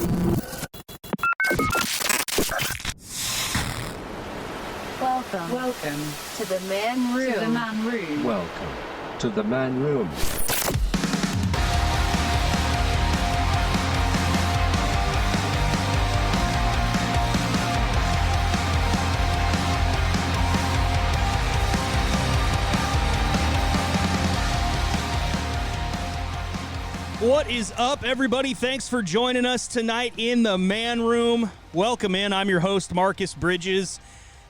Welcome to the Man Room. Welcome to the Man Room. What is up, everybody? Thanks for joining us tonight in the Man Room. Welcome in. I'm your host, Marcus Bridges.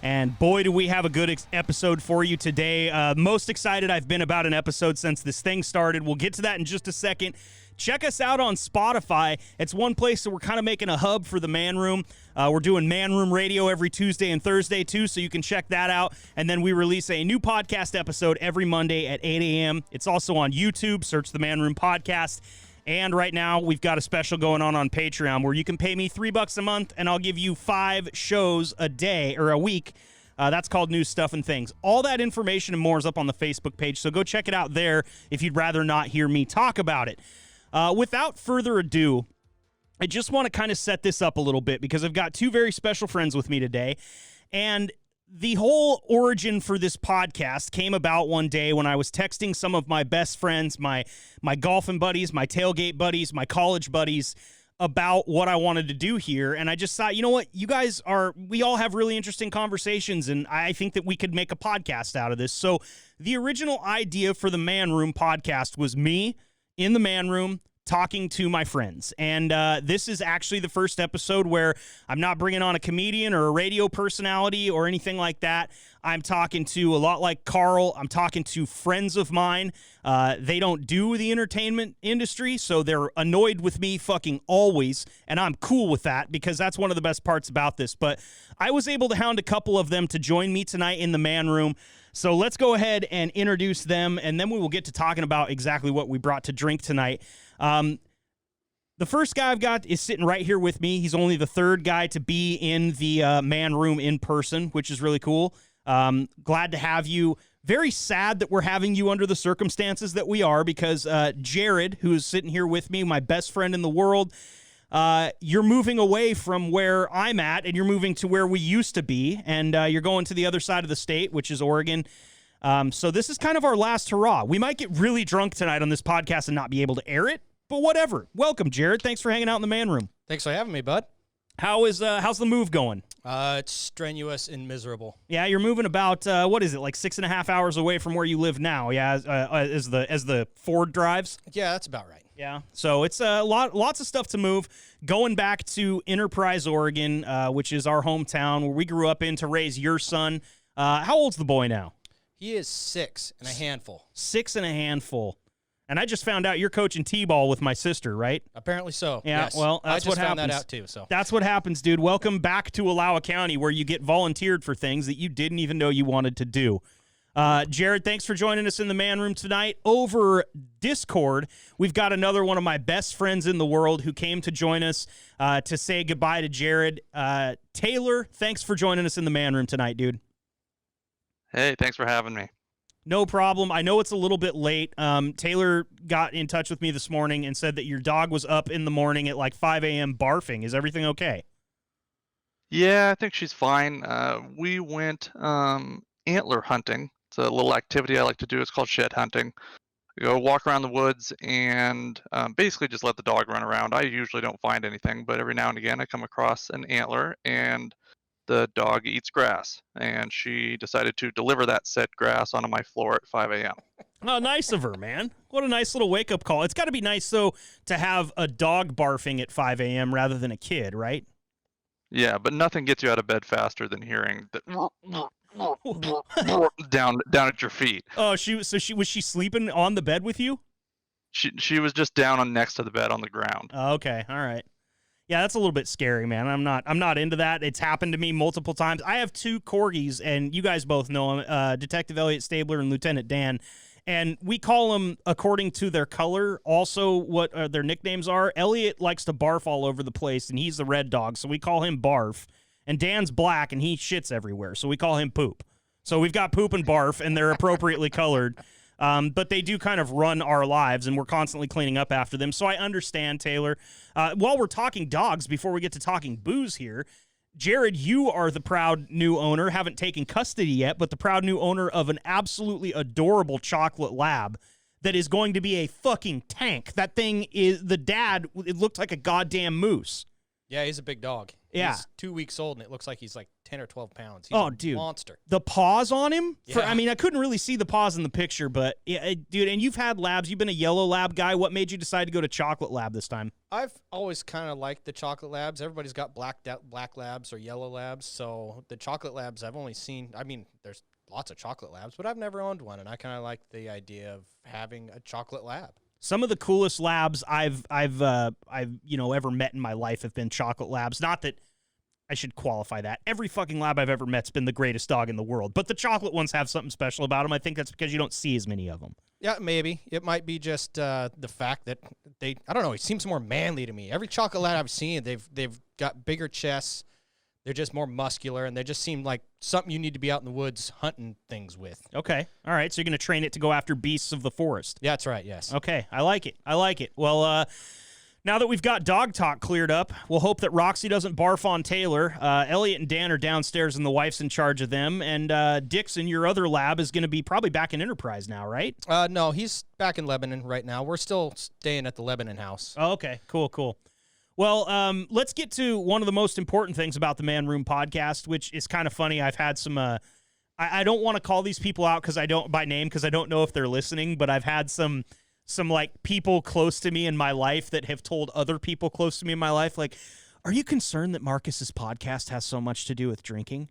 And boy, do we have a good episode for you today. Most excited I've been about an episode since this thing started. We'll get to that in just a second. Check us out on Spotify. It's one place that we're kind of making a hub for the Man Room. We're doing Man Room Radio every Tuesday and Thursday, too, so you can check that out. And then we release a new podcast episode every Monday at 8 a.m. It's also on YouTube. Search the Man Room Podcast. And right now, we've got a special going on Patreon where you can pay me $3 a month, and I'll give you 5 shows a day or a week. That's called New Stuff and Things. All that information and more is up on the Facebook page, so go check it out there if you'd rather not hear me talk about it. Without further ado, I just want to kind of set this up a little bit because I've got 2 very special friends with me today, and the whole origin for this podcast came about one day when I was texting some of my best friends, my golfing buddies, my tailgate buddies, my college buddies, about what I wanted to do here. And I just thought, you know what, we all have really interesting conversations, and I think that we could make a podcast out of this. So the original idea for the Man Room podcast was me in the Man Room talking to my friends. And this is actually the first episode where I'm not bringing on a comedian or a radio personality or anything like that. I'm talking to a lot like Carl. I'm talking to friends of mine. They don't do the entertainment industry, so they're annoyed with me fucking always, and I'm cool with that because that's one of the best parts about this. But I was able to hound a couple of them to join me tonight in the Man Room. So let's go ahead and introduce them, and then we will get to talking about exactly what we brought to drink tonight. The first guy I've got is sitting right here with me. He's only the third guy to be in the Man Room in person, which is really cool. Glad to have you. Very sad that we're having you under the circumstances that we are because Jared, who is sitting here with me, my best friend in the world, you're moving away from where I'm at, and you're moving to where we used to be, and you're going to the other side of the state, which is Oregon. So this is kind of our last hurrah. We might get really drunk tonight on this podcast and not be able to air it, but whatever. Welcome, Jared. Thanks for hanging out in the Man Room. Thanks for having me, bud. How's the move going? It's strenuous and miserable. Yeah, you're moving about what is it, like 6.5 hours away from where you live now? Yeah, as the Ford drives. Yeah, that's about right. Yeah, so it's lots of stuff to move. Going back to Enterprise, Oregon, which is our hometown where we grew up in to raise your son. How old's the boy now? He is 6 and a handful. 6 and a handful. And I just found out you're coaching T-ball with my sister, right? Apparently so. Yeah, yes. well, that's what happens. I just found that out too. So that's what happens, dude. Welcome back to Allowa County, where you get volunteered for things that you didn't even know you wanted to do. Jared, thanks for joining us in the Man Room tonight. Over Discord, we've got another one of my best friends in the world who came to join us to say goodbye to Jared. Taylor, thanks for joining us in the Man Room tonight, dude. Hey, thanks for having me. No problem. I know it's a little bit late. Taylor got in touch with me this morning and said that your dog was up in the morning at like 5 a.m. barfing. Is everything okay? Yeah, I think she's fine. We went antler hunting. It's a little activity I like to do. It's called shed hunting. We go walk around the woods and basically just let the dog run around. I usually don't find anything, but every now and again I come across an antler, and the dog eats grass, and she decided to deliver that said grass onto my floor at 5 a.m. Oh, nice of her, man. What a nice little wake-up call. It's got to be nice, though, to have a dog barfing at 5 a.m. rather than a kid, right? Yeah, but nothing gets you out of bed faster than hearing that down at your feet. Oh, was she sleeping on the bed with you? She was just down on next to the bed on the ground. Oh, okay, all right. Yeah, that's a little bit scary, man. I'm not into that. It's happened to me multiple times. I have 2 corgis, and you guys both know them, Detective Elliot Stabler and Lieutenant Dan. And we call them according to their color, also what their nicknames are. Elliot likes to barf all over the place, and he's the red dog, so we call him Barf. And Dan's black, and he shits everywhere, so we call him Poop. So we've got Poop and Barf, and they're appropriately colored. But they do kind of run our lives, and we're constantly cleaning up after them. So I understand, Taylor. While we're talking dogs, before we get to talking booze here, Jared, you are the proud new owner, haven't taken custody yet, but the proud new owner of an absolutely adorable chocolate lab that is going to be a fucking tank. That thing is, the dad, it looked like a goddamn moose. Yeah, he's a big dog. Yeah. He's 2 weeks old, and it looks like he's like 10 or 12 pounds. He's a dude. monster. The paws on him? Yeah. I mean, I couldn't really see the paws in the picture, but, yeah, dude, and you've had labs. You've been a yellow lab guy. What made you decide to go to chocolate lab this time? I've always kind of liked the chocolate labs. Everybody's got black labs or yellow labs, so the chocolate labs I've only seen, I mean, there's lots of chocolate labs, but I've never owned one, and I kind of like the idea of having a chocolate lab. Some of the coolest labs I've ever met in my life have been chocolate labs. Not that I should qualify that. Every fucking lab I've ever met's been the greatest dog in the world, but the chocolate ones have something special about them. I think that's because you don't see as many of them. Yeah, maybe. It might be just the fact that I don't know, it seems more manly to me. Every chocolate lab I've seen, they've got bigger chests. They're just more muscular, and they just seem like something you need to be out in the woods hunting things with. Okay. All right. So you're going to train it to go after beasts of the forest. Yeah, that's right, yes. Okay. I like it. Well, now that we've got dog talk cleared up, we'll hope that Roxy doesn't barf on Taylor. Elliot and Dan are downstairs, and the wife's in charge of them. And Dixon, your other lab, is going to be probably back in Enterprise now, right? No, he's back in Lebanon right now. We're still staying at the Lebanon house. Oh, okay. Cool. Well, let's get to one of the most important things about the Man Room podcast, which is kind of funny. I've had some, I don't want to call these people out by name because I don't know if they're listening, but I've had some like people close to me in my life that have told other people close to me in my life, like, are you concerned that Marcus's podcast has so much to do with drinking?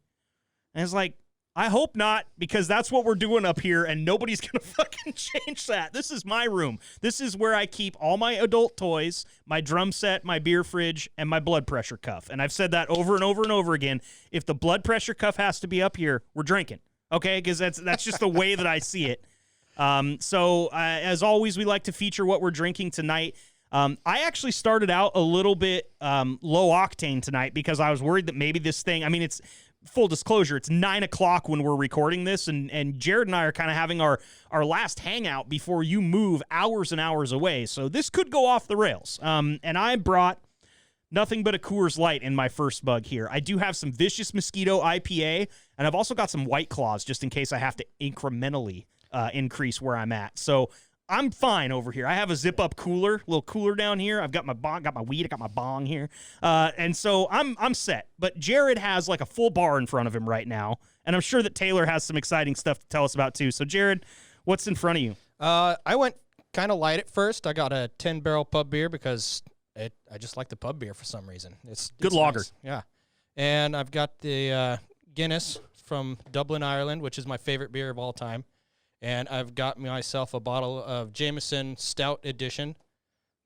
And it's like, I hope not, because that's what we're doing up here, and nobody's going to fucking change that. This is my room. This is where I keep all my adult toys, my drum set, my beer fridge, and my blood pressure cuff. And I've said that over and over and over again. If the blood pressure cuff has to be up here, we're drinking, okay? Because that's just the way that I see it. So as always, we like to feature what we're drinking tonight. I actually started out a little bit low octane tonight because I was worried that maybe this thing, I mean, it's full disclosure, it's 9 o'clock when we're recording this, and Jared and I are kind of having our last hangout before you move hours and hours away. So this could go off the rails. And I brought nothing but a Coors Light in my first mug here. I do have some Vicious Mosquito IPA, and I've also got some White Claws just in case I have to incrementally increase where I'm at. So I'm fine over here. I have a zip-up cooler, a little cooler down here. I've got my bong, got my weed, I got my bong here. And so I'm set. But Jared has like a full bar in front of him right now, and I'm sure that Taylor has some exciting stuff to tell us about too. So Jared, what's in front of you? I went kind of light at first. I got a 10-barrel pub beer because I just like the pub beer for some reason. It's good lager. Nice. Yeah. And I've got the Guinness from Dublin, Ireland, which is my favorite beer of all time. And I've got myself a bottle of Jameson Stout Edition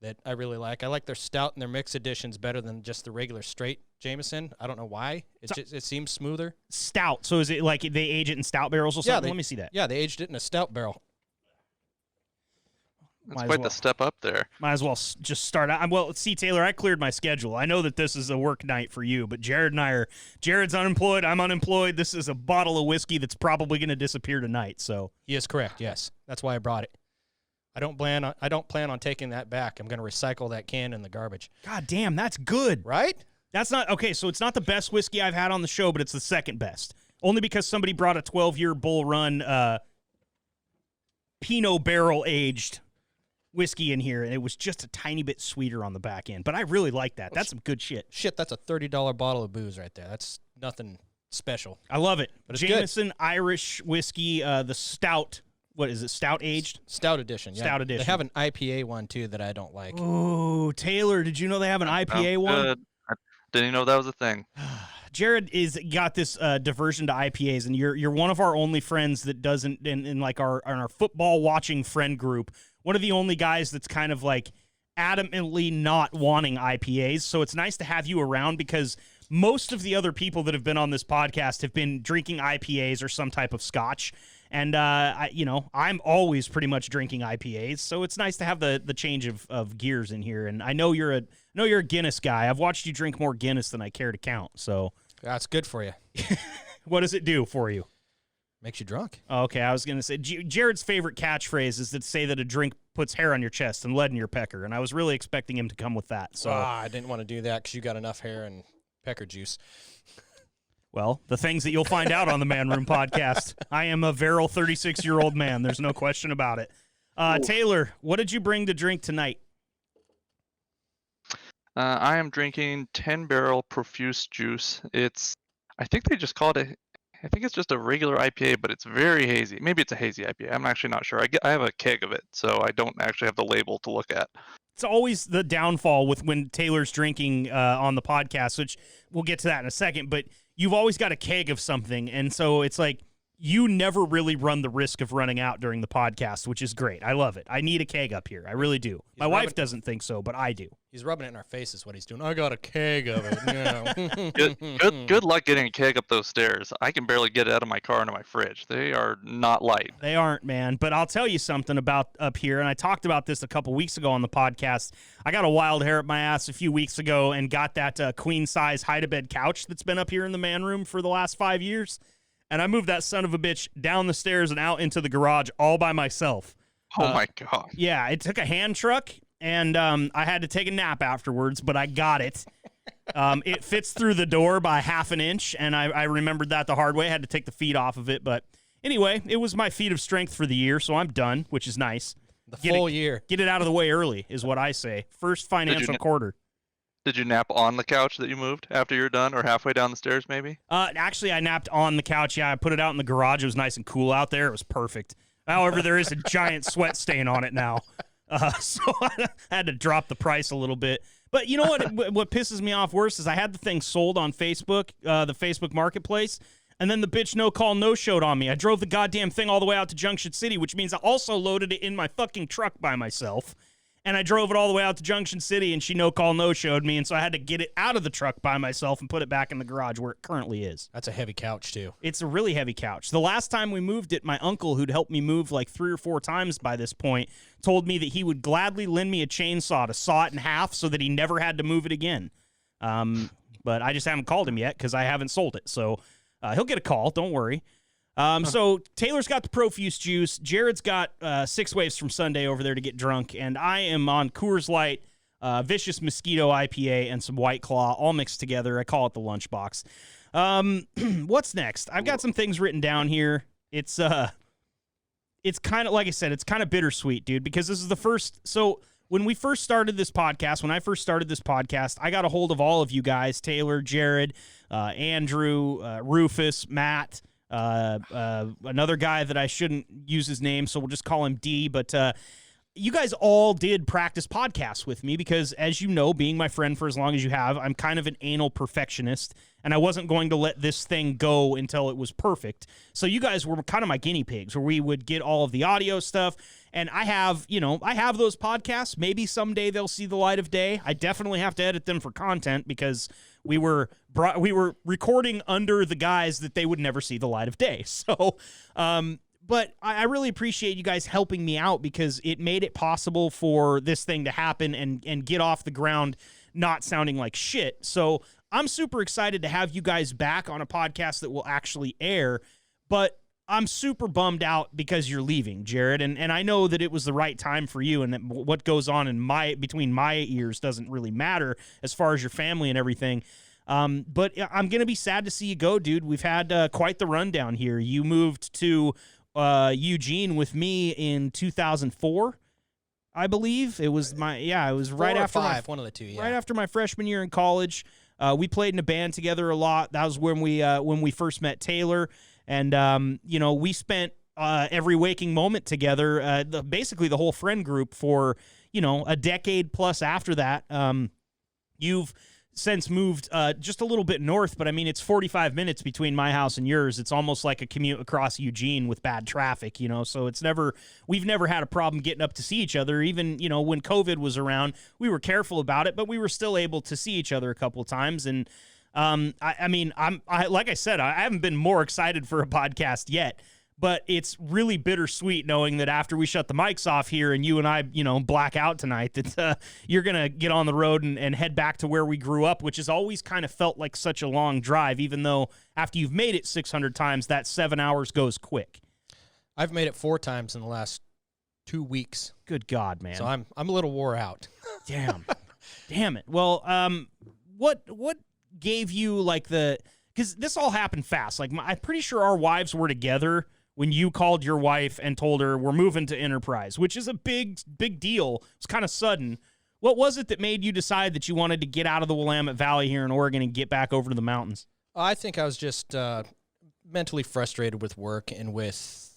that I really like. I like their Stout and their mix editions better than just the regular straight Jameson. I don't know why. It seems smoother. Stout. So is it like they age it in stout barrels or something? Let me see that. Yeah, they aged it in a stout barrel. That's quite the step up there. Might as well just start out. Well, see, Taylor, I cleared my schedule. I know that this is a work night for you, but Jared's unemployed. I'm unemployed. This is a bottle of whiskey that's probably going to disappear tonight. So he is correct. Yes, that's why I brought it. I don't plan on taking that back. I'm going to recycle that can in the garbage. God damn, that's good, right? That's not okay. So it's not the best whiskey I've had on the show, but it's the second best. Only because somebody brought a 12-year Bull Run Pinot barrel aged whiskey in here, and it was just a tiny bit sweeter on the back end. But I really like that. That's some good shit. Shit, that's a $30 bottle of booze right there. That's nothing special. I love it. But it's Jameson good. Irish whiskey, the Stout. What is it? Stout aged? Stout edition. Yeah. Stout edition. They have an IPA one too that I don't like. Oh, Taylor, did you know they have an IPA one? Good. I didn't even know that was a thing. Jared got this diversion to IPAs, and you're one of our only friends that doesn't in like our football watching friend group. One of the only guys that's kind of like adamantly not wanting IPAs. So it's nice to have you around because most of the other people that have been on this podcast have been drinking IPAs or some type of scotch. And, I'm always pretty much drinking IPAs. So it's nice to have the change of gears in here. And I know you're a Guinness guy. I've watched you drink more Guinness than I care to count. So that's good for you. What does it do for you? Makes you drunk. Okay, I was going to say, Jared's favorite catchphrase is to say that a drink puts hair on your chest and lead in your pecker, and I was really expecting him to come with that. So I didn't want to do that because you got enough hair and pecker juice. Well, the things that you'll find out on the Man Room podcast. I am a virile 36-year-old man. There's no question about it. Taylor, what did you bring to drink tonight? I am drinking 10 Barrel Profuse Juice. I think they just called it, I think it's just a regular IPA, but it's very hazy. Maybe it's a hazy IPA. I'm actually not sure. I have a keg of it, so I don't actually have the label to look at. It's always the downfall with when Taylor's drinking on the podcast, which we'll get to that in a second, but you've always got a keg of something, and so it's like you never really run the risk of running out during the podcast, which is great. I love it. I need a keg up here. I really do. My wife doesn't think so, but I do. He's rubbing it in our faces, what he's doing. I got a keg of it. Yeah. Good luck getting a keg up those stairs. I can barely get it out of my car into my fridge. They are not light. They aren't, man. But I'll tell you something about up here, and I talked about this a couple weeks ago on the podcast. I got a wild hair up my ass a few weeks ago and got that queen-size hide-a-bed couch that's been up here in the man room for the last 5 years. And I moved that son of a bitch down the stairs and out into the garage all by myself. Oh, my God. Yeah, it took a hand truck, and I had to take a nap afterwards, but I got it. It fits through the door by half an inch, and I remembered that the hard way. I had to take the feet off of it. But anyway, it was my feat of strength for the year, so I'm done, which is nice. Full year. Get it out of the way early is what I say. First financial quarter. Did you nap on the couch that you moved after you're done, or halfway down the stairs maybe? Actually, I napped on the couch. Yeah, I put it out in the garage. It was nice and cool out there. It was perfect. However, there is a giant sweat stain on it now. So I had to drop the price a little bit. But you know what pisses me off worse is I had the thing sold on Facebook, the Facebook Marketplace, and then the bitch no-call, no-showed on me. I drove the goddamn thing all the way out to Junction City, which means I also loaded it in my fucking truck by myself. And I drove it all the way out to Junction City, and she no-call, no-showed me, and so I had to get it out of the truck by myself and put it back in the garage where it currently is. That's a heavy couch, too. It's a really heavy couch. The last time we moved it, my uncle, who'd helped me move like 3 or 4 times by this point, told me that he would gladly lend me a chainsaw to saw it in half so that he never had to move it again. But I just haven't called him yet because I haven't sold it. So he'll get a call. Don't worry. So Taylor's got the Profuse Juice. Jared's got 6 Waves from Sunday over there to get drunk. And I am on Coors Light, Vicious Mosquito IPA, and some White Claw all mixed together. I call it the lunchbox. What's next? I've got some things written down here. It's kind of, like I said, it's kind of bittersweet, dude, because this is the first. So when I first started this podcast, I got a hold of all of you guys, Taylor, Jared, Andrew, Rufus, Matt, another guy that I shouldn't use his name, so we'll just call him D, but you guys all did practice podcasts with me because, as you know, being my friend for as long as you have, I'm kind of an anal perfectionist, and I wasn't going to let this thing go until it was perfect. So you guys were kind of my guinea pigs, where we would get all of the audio stuff, and I have those podcasts. Maybe someday they'll see the light of day. I definitely have to edit them for content because we were recording under the guise that they would never see the light of day. So, but I really appreciate you guys helping me out because it made it possible for this thing to happen and get off the ground not sounding like shit. So I'm super excited to have you guys back on a podcast that will actually air, but I'm super bummed out because you're leaving, Jared, and I know that it was the right time for you, and that what goes on in between my ears doesn't really matter as far as your family and everything. But I'm gonna be sad to see you go, dude. We've had quite the rundown here. You moved to Eugene with me in 2004, I believe. It was right after one of the two, right after my freshman year in college. We played in a band together a lot. That was when we first met Taylor. And, we spent every waking moment together, basically the whole friend group for, a decade plus after that. You've since moved just a little bit north, but I mean, it's 45 minutes between my house and yours. It's almost like a commute across Eugene with bad traffic, so we've never had a problem getting up to see each other. Even, when COVID was around, we were careful about it, but we were still able to see each other a couple of times. And like I said, I haven't been more excited for a podcast yet. But it's really bittersweet knowing that after we shut the mics off here and you and I, black out tonight, that you're going to get on the road and head back to where we grew up, which has always kind of felt like such a long drive, even though after you've made it 600 times, that 7 hours goes quick. I've made it 4 times in the last 2 weeks. Good God, man. So I'm a little wore out. Damn it. Well, what gave you like because this all happened fast. Like I'm pretty sure our wives were together when you called your wife and told her we're moving to Enterprise, which is a big deal. It's kind of sudden. What was it that made you decide that you wanted to get out of the Willamette Valley here in Oregon and get back over to the mountains? I think I was just mentally frustrated with work and with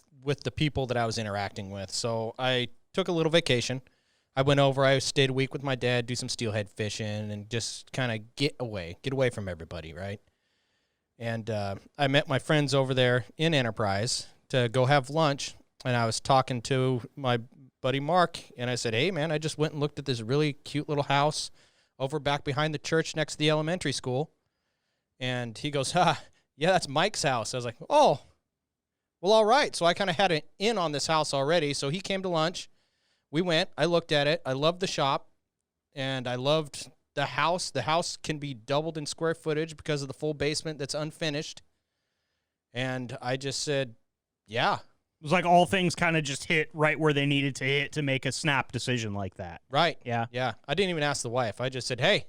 the people that I was interacting with. So I took a little vacation. I went over, I stayed a week with my dad, do some steelhead fishing, and just kind of get away from everybody, right? And I met my friends over there in Enterprise to go have lunch, and I was talking to my buddy Mark, and I said, hey, man, I just went and looked at this really cute little house over back behind the church next to the elementary school. And he goes, yeah, that's Mike's house. I was like, oh, well, all right. So I kind of had an in on this house already. So he came to lunch. We went. I looked at it. I loved the shop, and I loved the house. The house can be doubled in square footage because of the full basement that's unfinished. And I just said, yeah. It was like all things kind of just hit right where they needed to hit to make a snap decision like that. Right. Yeah. Yeah. I didn't even ask the wife. I just said, hey,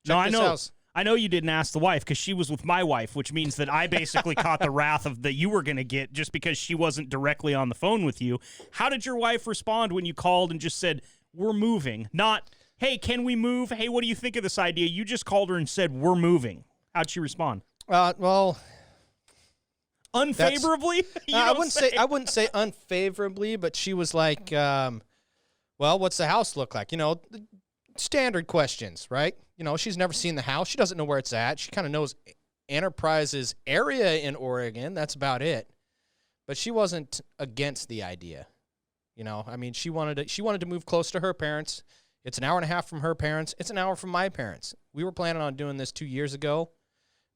check this house. I know you didn't ask the wife because she was with my wife, which means that I basically caught the wrath that you were going to get just because she wasn't directly on the phone with you. How did your wife respond when you called and just said, we're moving? Not, hey, can we move? Hey, what do you think of this idea? You just called her and said, we're moving. How'd she respond? Well, unfavorably? I wouldn't say unfavorably, but she was like, well, what's the house look like? Standard questions, right? She's never seen the house. She doesn't know where it's at. She kind of knows Enterprise's area in Oregon. That's about it. But she wasn't against the idea. She wanted to move close to her parents. It's an hour and a half from her parents. It's an hour from my parents. We were planning on doing this 2 years ago,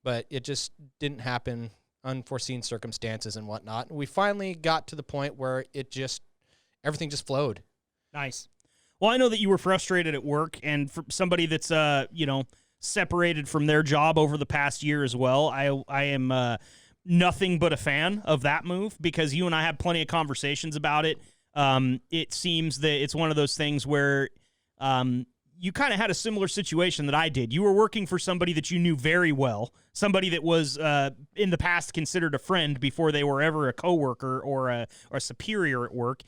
but it just didn't happen. Unforeseen circumstances and whatnot. And we finally got to the point where everything just flowed. Nice. Well, I know that you were frustrated at work, and for somebody that's, separated from their job over the past year as well, I am nothing but a fan of that move because you and I had plenty of conversations about it. It seems that it's one of those things where you kind of had a similar situation that I did. You were working for somebody that you knew very well, somebody that was in the past considered a friend before they were ever a coworker or a superior at work.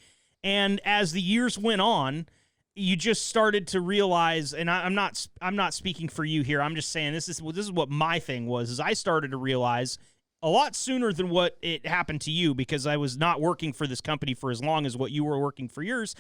And as the years went on, you just started to realize, and I'm not speaking for you here. I'm just saying this is what my thing was. Is I started to realize a lot sooner than what it happened to you because I was not working for this company for as long as what you were working for yours.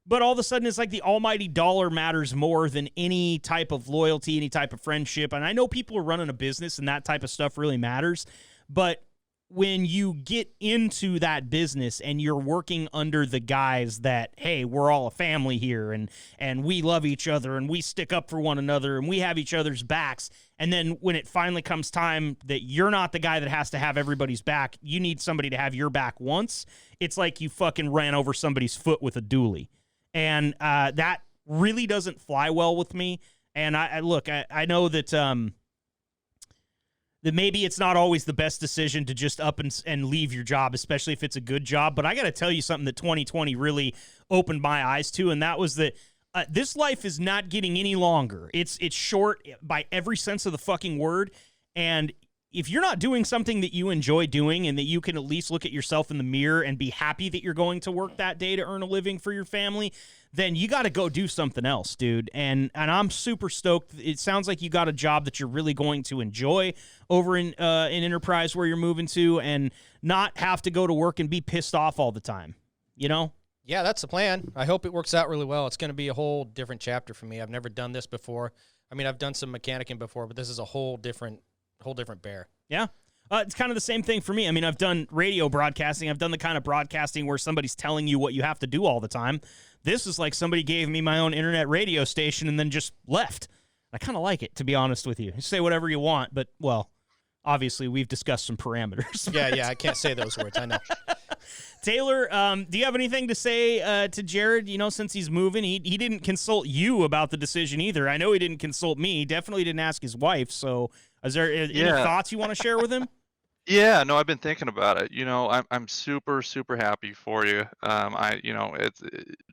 But all of a sudden, it's like the almighty dollar matters more than any type of loyalty, any type of friendship. And I know people are running a business and that type of stuff really matters. But when you get into that business and you're working under the guise that, hey, we're all a family here and we love each other and we stick up for one another and we have each other's backs. And then when it finally comes time that you're not the guy that has to have everybody's back, you need somebody to have your back once. It's like you fucking ran over somebody's foot with a dually. And that really doesn't fly well with me. And I know that that maybe it's not always the best decision to just up and leave your job, especially if it's a good job. But I got to tell you something that 2020 really opened my eyes to, and that was that this life is not getting any longer. It's short by every sense of the fucking word. And if you're not doing something that you enjoy doing and that you can at least look at yourself in the mirror and be happy that you're going to work that day to earn a living for your family, then you got to go do something else, dude. And I'm super stoked. It sounds like you got a job that you're really going to enjoy over in Enterprise where you're moving to and not have to go to work and be pissed off all the time, Yeah, that's the plan. I hope it works out really well. It's going to be a whole different chapter for me. I've never done this before. I mean, I've done some mechanicing before, but this is a whole different bear. Yeah. It's kind of the same thing for me. I mean, I've done radio broadcasting. I've done the kind of broadcasting where somebody's telling you what you have to do all the time. This is like somebody gave me my own internet radio station and then just left. I kind of like it, to be honest with you. You say whatever you want, but, well, obviously we've discussed some parameters. Yeah, I can't say those words. I know. Taylor, do you have anything to say to Jared? You know, since he's moving, he didn't consult you about the decision either. I know he didn't consult me. He definitely didn't ask his wife. So, is there any thoughts you want to share with him? Yeah, no, I've been thinking about it. You know, I'm super happy for you. It's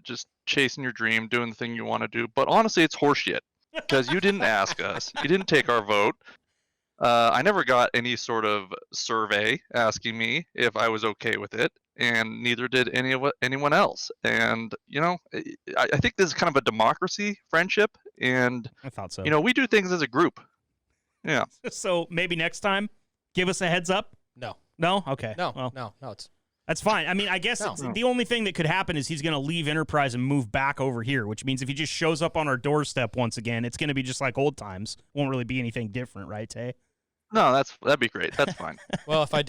just chasing your dream, doing the thing you want to do. But honestly, it's horseshit because you didn't ask us. You didn't take our vote. I never got any sort of survey asking me if I was okay with it, and neither did anyone else. And you know, I think this is kind of a democracy friendship, and I thought so. You know, we do things as a group. Yeah. So maybe next time, give us a heads up. No. No. Okay. No. Well, No. that's fine. I mean, I guess the only thing that could happen is he's going to leave Enterprise and move back over here, which means if he just shows up on our doorstep once again, it's going to be just like old times. Won't really be anything different, right, Tay? No, that'd be great. That's fine. Well, if I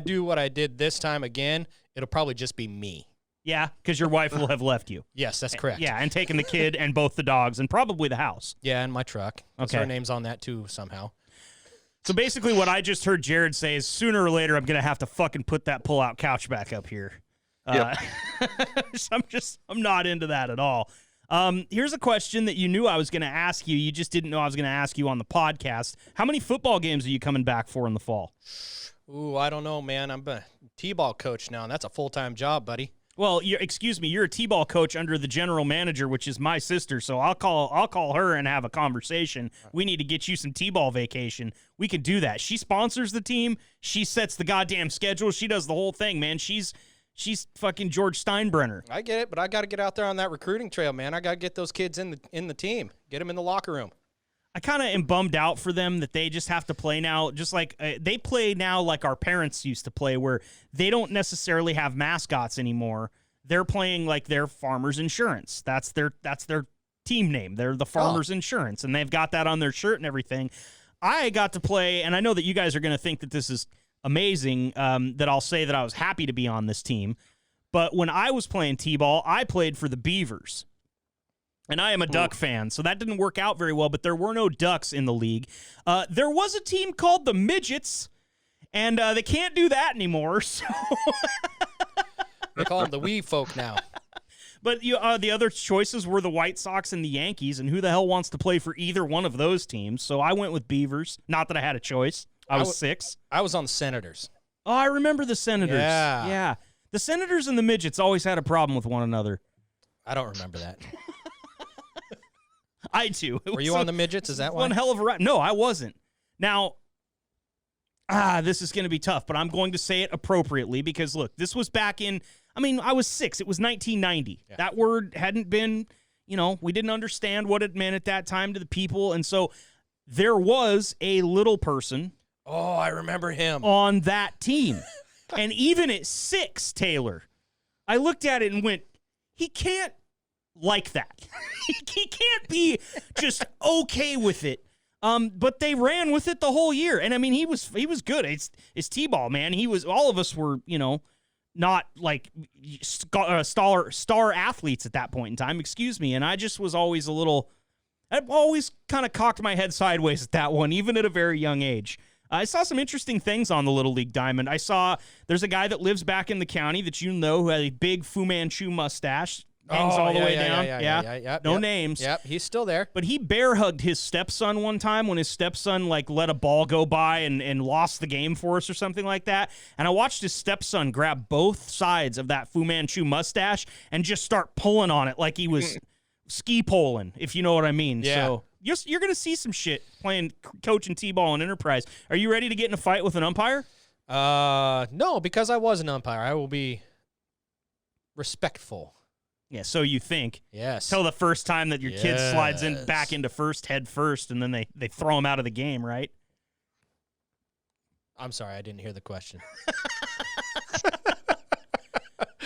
do what I did this time again, it'll probably just be me. Yeah, because your wife will have left you. Yes, that's correct. Yeah, and taken the kid and both the dogs and probably the house. Yeah, and my truck. Okay. Her name's on that too somehow. So basically what I just heard Jared say is sooner or later I'm going to have to fucking put that pull-out couch back up here. Yep. So I'm not into that at all. Here's a question that you knew I was going to ask you. You just didn't know I was going to ask you on the podcast. How many football games are you coming back for in the fall? Ooh, I don't know, man. I'm a T-ball coach now, and that's a full-time job, buddy. Well, excuse me, you're a T-ball coach under the general manager, which is my sister. So I'll call her and have a conversation. We need to get you some T-ball vacation. We could do that. She sponsors the team. She sets the goddamn schedule. She does the whole thing, man. She's fucking George Steinbrenner. I get it, but I got to get out there on that recruiting trail, man. I got to get those kids in the team, get them in the locker room. I kind of am bummed out for them that they just have to play now, just like they play now like our parents used to play, where they don't necessarily have mascots anymore. They're playing like their Farmers Insurance. That's their team name. They're the Farmers Insurance, and they've got that on their shirt and everything. I got to play, and I know that you guys are going to think that this is amazing, that I'll say that I was happy to be on this team. But when I was playing T-ball, I played for the Beavers. And I am a Duck fan, so that didn't work out very well, but there were no Ducks in the league. There was a team called the Midgets, and they can't do that anymore. So They call them the wee folk now. But the other choices were the White Sox and the Yankees, and who the hell wants to play for either one of those teams? So I went with Beavers. Not that I had a choice. I was 6. I was on the Senators. Oh, I remember the Senators. Yeah. The Senators and the Midgets always had a problem with one another. I don't remember that. I do. Were you on the Midgets? Is that one hell of a ride? No, I wasn't. Now, this is going to be tough, but I'm going to say it appropriately because, look, this was back in, I was 6. It was 1990. Yeah. That word hadn't been, we didn't understand what it meant at that time to the people. And so there was a little person. Oh, I remember him. On that team. And even at 6, Taylor, I looked at it and went, he can't like that. He can't be just okay with it. But they ran with it the whole year. And he was good. It's T-ball, man. All of us were, not like star athletes at that point in time, excuse me. And I just was always I've always kind of cocked my head sideways at that one, even at a very young age. I saw some interesting things on the Little League Diamond. I saw there's a guy that lives back in the county that who had a big Fu Manchu mustache. Hangs all the way down. Yeah. No names. Yep, he's still there. But he bear hugged his stepson one time when his stepson let a ball go by and lost the game for us or something like that. And I watched his stepson grab both sides of that Fu Manchu mustache and just start pulling on it like he was ski poling, if you know what I mean. Yeah. So you're going to see some shit playing coaching T-ball and Enterprise. Are you ready to get in a fight with an umpire? No, because I was an umpire. I will be respectful. Yeah, so you think. Yes. Till the first time that your kid slides back into first head first, and then they throw him out of the game, right? I'm sorry, I didn't hear the question.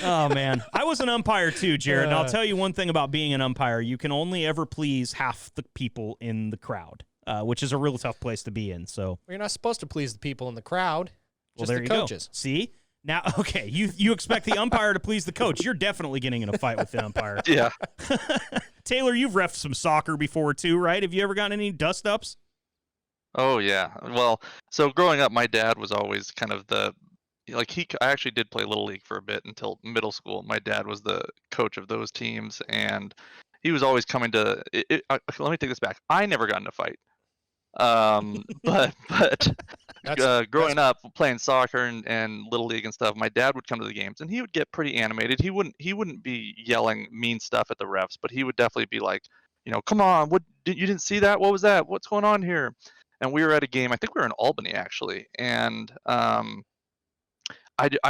Oh, man. I was an umpire too, Jared, and I'll tell you one thing about being an umpire. You can only ever please half the people in the crowd, which is a real tough place to be in. So well, you're not supposed to please the people in the crowd, just there the you coaches. Go. See? Now, okay, you expect the umpire to please the coach. You're definitely getting in a fight with the umpire. Yeah. Taylor, you've reffed some soccer before too, right? Have you ever gotten any dust-ups? Oh, yeah. Well, so growing up, my dad was always kind of the I actually did play Little League for a bit until middle school. My dad was the coach of those teams, and he was always coming to. Let me take this back. I never got in a fight. But growing up playing soccer and Little League and stuff, my dad would come to the games and he would get pretty animated. He wouldn't be yelling mean stuff at the refs, but he would definitely be like, come on, you didn't see that? What was that? What's going on here? And we were at a game. I think we were in Albany actually, and I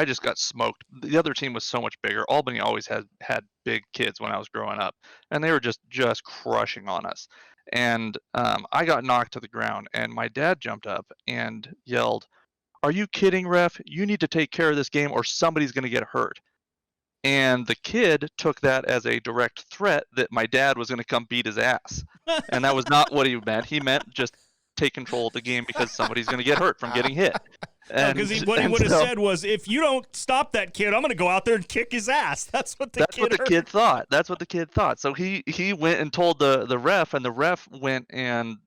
just got smoked. The other team was so much bigger. Albany always had big kids when I was growing up, and they were just crushing on us. And I got knocked to the ground, and my dad jumped up and yelled, "Are you kidding, ref? You need to take care of this game or somebody's going to get hurt." And the kid took that as a direct threat that my dad was going to come beat his ass. And that was not what he meant. He meant just take control of the game because somebody's going to get hurt from getting hit. Because what he would have said was, if you don't stop that kid, I'm going to go out there and kick his ass. That's what the kid thought. That's what the kid thought. So he went and told the ref, and the ref went and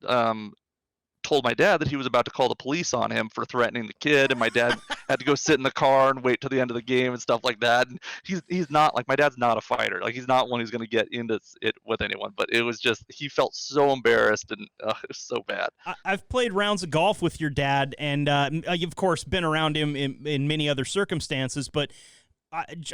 told my dad that he was about to call the police on him for threatening the kid, and my dad had to go sit in the car and wait till the end of the game and stuff like that. And he's not like, my dad's not a fighter. Like, he's not one who's going to get into it with anyone. But it was just, he felt so embarrassed, and it was so bad. I've played rounds of golf with your dad, and you've of course been around him in many other circumstances. But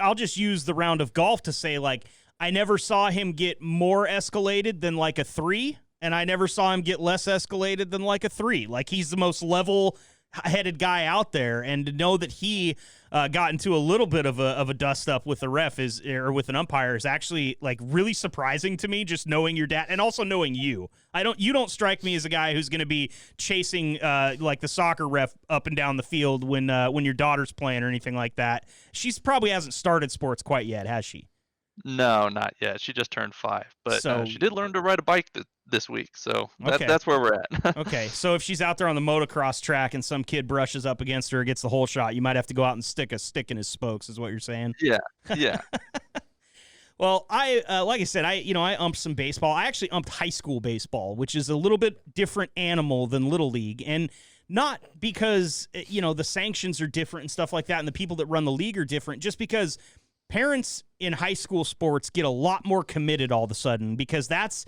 I'll just use the round of golf to say, like, I never saw him get more escalated than like a 3. And I never saw him get less escalated than like a 3. Like, he's the most level-headed guy out there, and to know that he got into a little bit of a dust-up with the ref or with an umpire is actually like really surprising to me. Just knowing your dad, and also knowing you. You don't strike me as a guy who's going to be chasing like the soccer ref up and down the field when your daughter's playing or anything like that. She's probably hasn't started sports quite yet, has she? No, not yet. She just turned 5, but she did learn to ride a bike this week, so that's where we're at. Okay, so if she's out there on the motocross track and some kid brushes up against her or gets the whole shot, you might have to go out and stick a stick in his spokes, is what you're saying? Yeah. Well, like I said, I umped some baseball. I actually umped high school baseball, which is a little bit different animal than Little League, and not because the sanctions are different and stuff like that, and the people that run the league are different, just because parents in high school sports get a lot more committed all of a sudden, because that's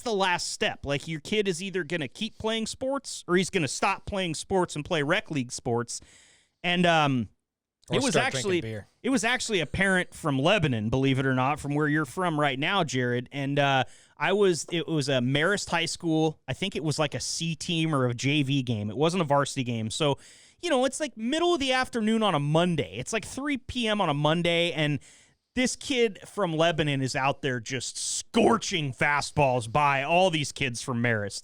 the last step. Like, your kid is either going to keep playing sports or he's going to stop playing sports and play rec league sports. And it was actually a parent from Lebanon, believe it or not, from where you're from right now, Jared. And it was a Marist High School. I think it was like a C team or a JV game. It wasn't a varsity game. So, it's like middle of the afternoon on a Monday. It's like 3 p.m. on a Monday, and this kid from Lebanon is out there just scorching fastballs by all these kids from Marist.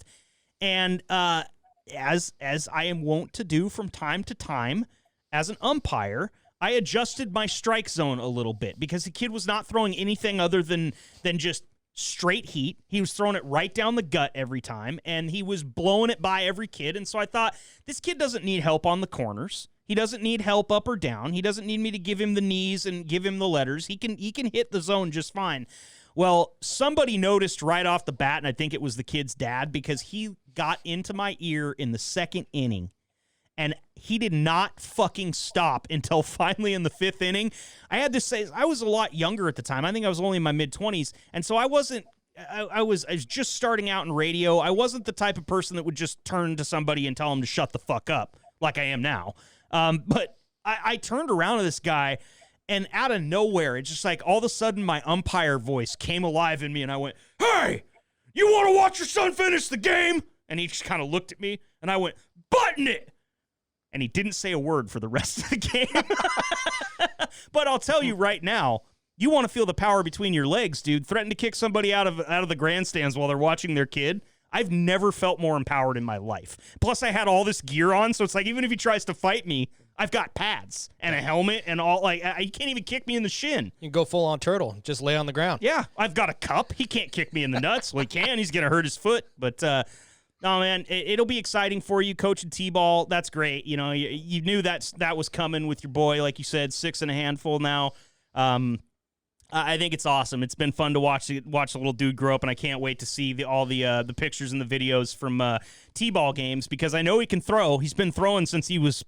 And as I am wont to do from time to time as an umpire, I adjusted my strike zone a little bit because the kid was not throwing anything other than just straight heat. He was throwing it right down the gut every time, and he was blowing it by every kid. And so I thought, this kid doesn't need help on the corners. He doesn't need help up or down. He doesn't need me to give him the knees and give him the letters. He can hit the zone just fine. Well, somebody noticed right off the bat, and I think it was the kid's dad, because he got into my ear in the 2nd inning, and he did not fucking stop until finally in the 5th inning. I had to say, I was a lot younger at the time. I think I was only in my mid-20s, and so I was just starting out in radio. I wasn't the type of person that would just turn to somebody and tell him to shut the fuck up like I am now. But I turned around to this guy, and out of nowhere, it's just like all of a sudden my umpire voice came alive in me, and I went, "Hey, you want to watch your son finish the game?" And he just kind of looked at me, and I went, "Button it!" And he didn't say a word for the rest of the game. But I'll tell you right now, you want to feel the power between your legs, dude. Threaten to kick somebody out of the grandstands while they're watching their kid. I've never felt more empowered in my life. Plus, I had all this gear on, so it's like even if he tries to fight me, I've got pads and a helmet and all. Like, he can't even kick me in the shin. You can go full on turtle, just lay on the ground. Yeah, I've got a cup. He can't kick me in the nuts. Well, he can. He's gonna hurt his foot. But no, man, it'll be exciting for you, coaching T-ball. That's great. You knew that was coming with your boy, like you said, 6 and a handful now. I think it's awesome. It's been fun to watch the little dude grow up, and I can't wait to see all the pictures and the videos from T-ball games, because I know he can throw. He's been throwing since he was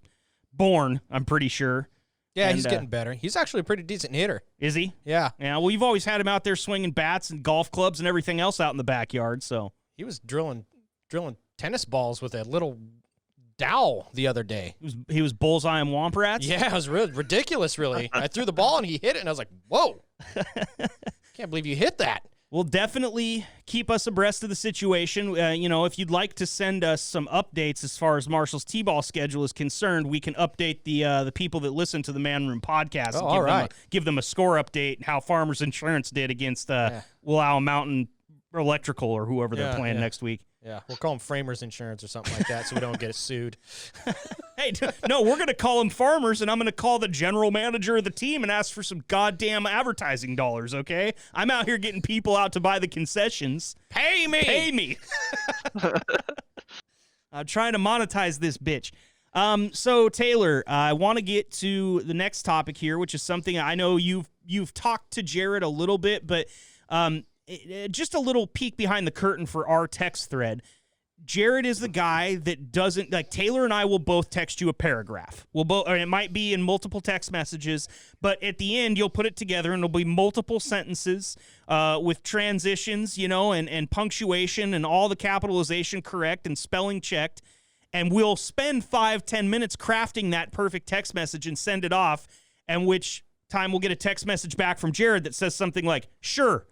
born, I'm pretty sure. Yeah, And, he's getting better. He's actually a pretty decent hitter. Is he? Yeah. Yeah, well, you've always had him out there swinging bats and golf clubs and everything else out in the backyard, so. He was drilling tennis balls with a little dowel the other day. He was bullseyeing womp rats? Yeah, it was really ridiculous, really. I threw the ball and he hit it, and I was like, whoa. Can't believe you hit that. Well, definitely keep us abreast of the situation. If you'd like to send us some updates as far as Marshall's T-ball schedule is concerned, we can update the people that listen to the Man Room podcast. Oh, all right. Give them a score update, how Farmers Insurance did against Willow Mountain Electrical or whoever they're playing next week. Yeah, we'll call them Framers Insurance or something like that so we don't get sued. Hey, no, we're going to call them Farmers, and I'm going to call the general manager of the team and ask for some goddamn advertising dollars, okay? I'm out here getting people out to buy the concessions. Pay me! Pay me! I'm trying to monetize this bitch. So, Taylor, I want to get to the next topic here, which is something I know you've talked to Jared a little bit, but just a little peek behind the curtain for our text thread. Jared is the guy that doesn't, like, Taylor and I will both text you a paragraph. Or it might be in multiple text messages, but at the end, you'll put it together and it'll be multiple sentences with transitions, and punctuation and all the capitalization correct and spelling checked. And we'll spend 5-10 minutes crafting that perfect text message and send it off, and which time we'll get a text message back from Jared that says something like, sure,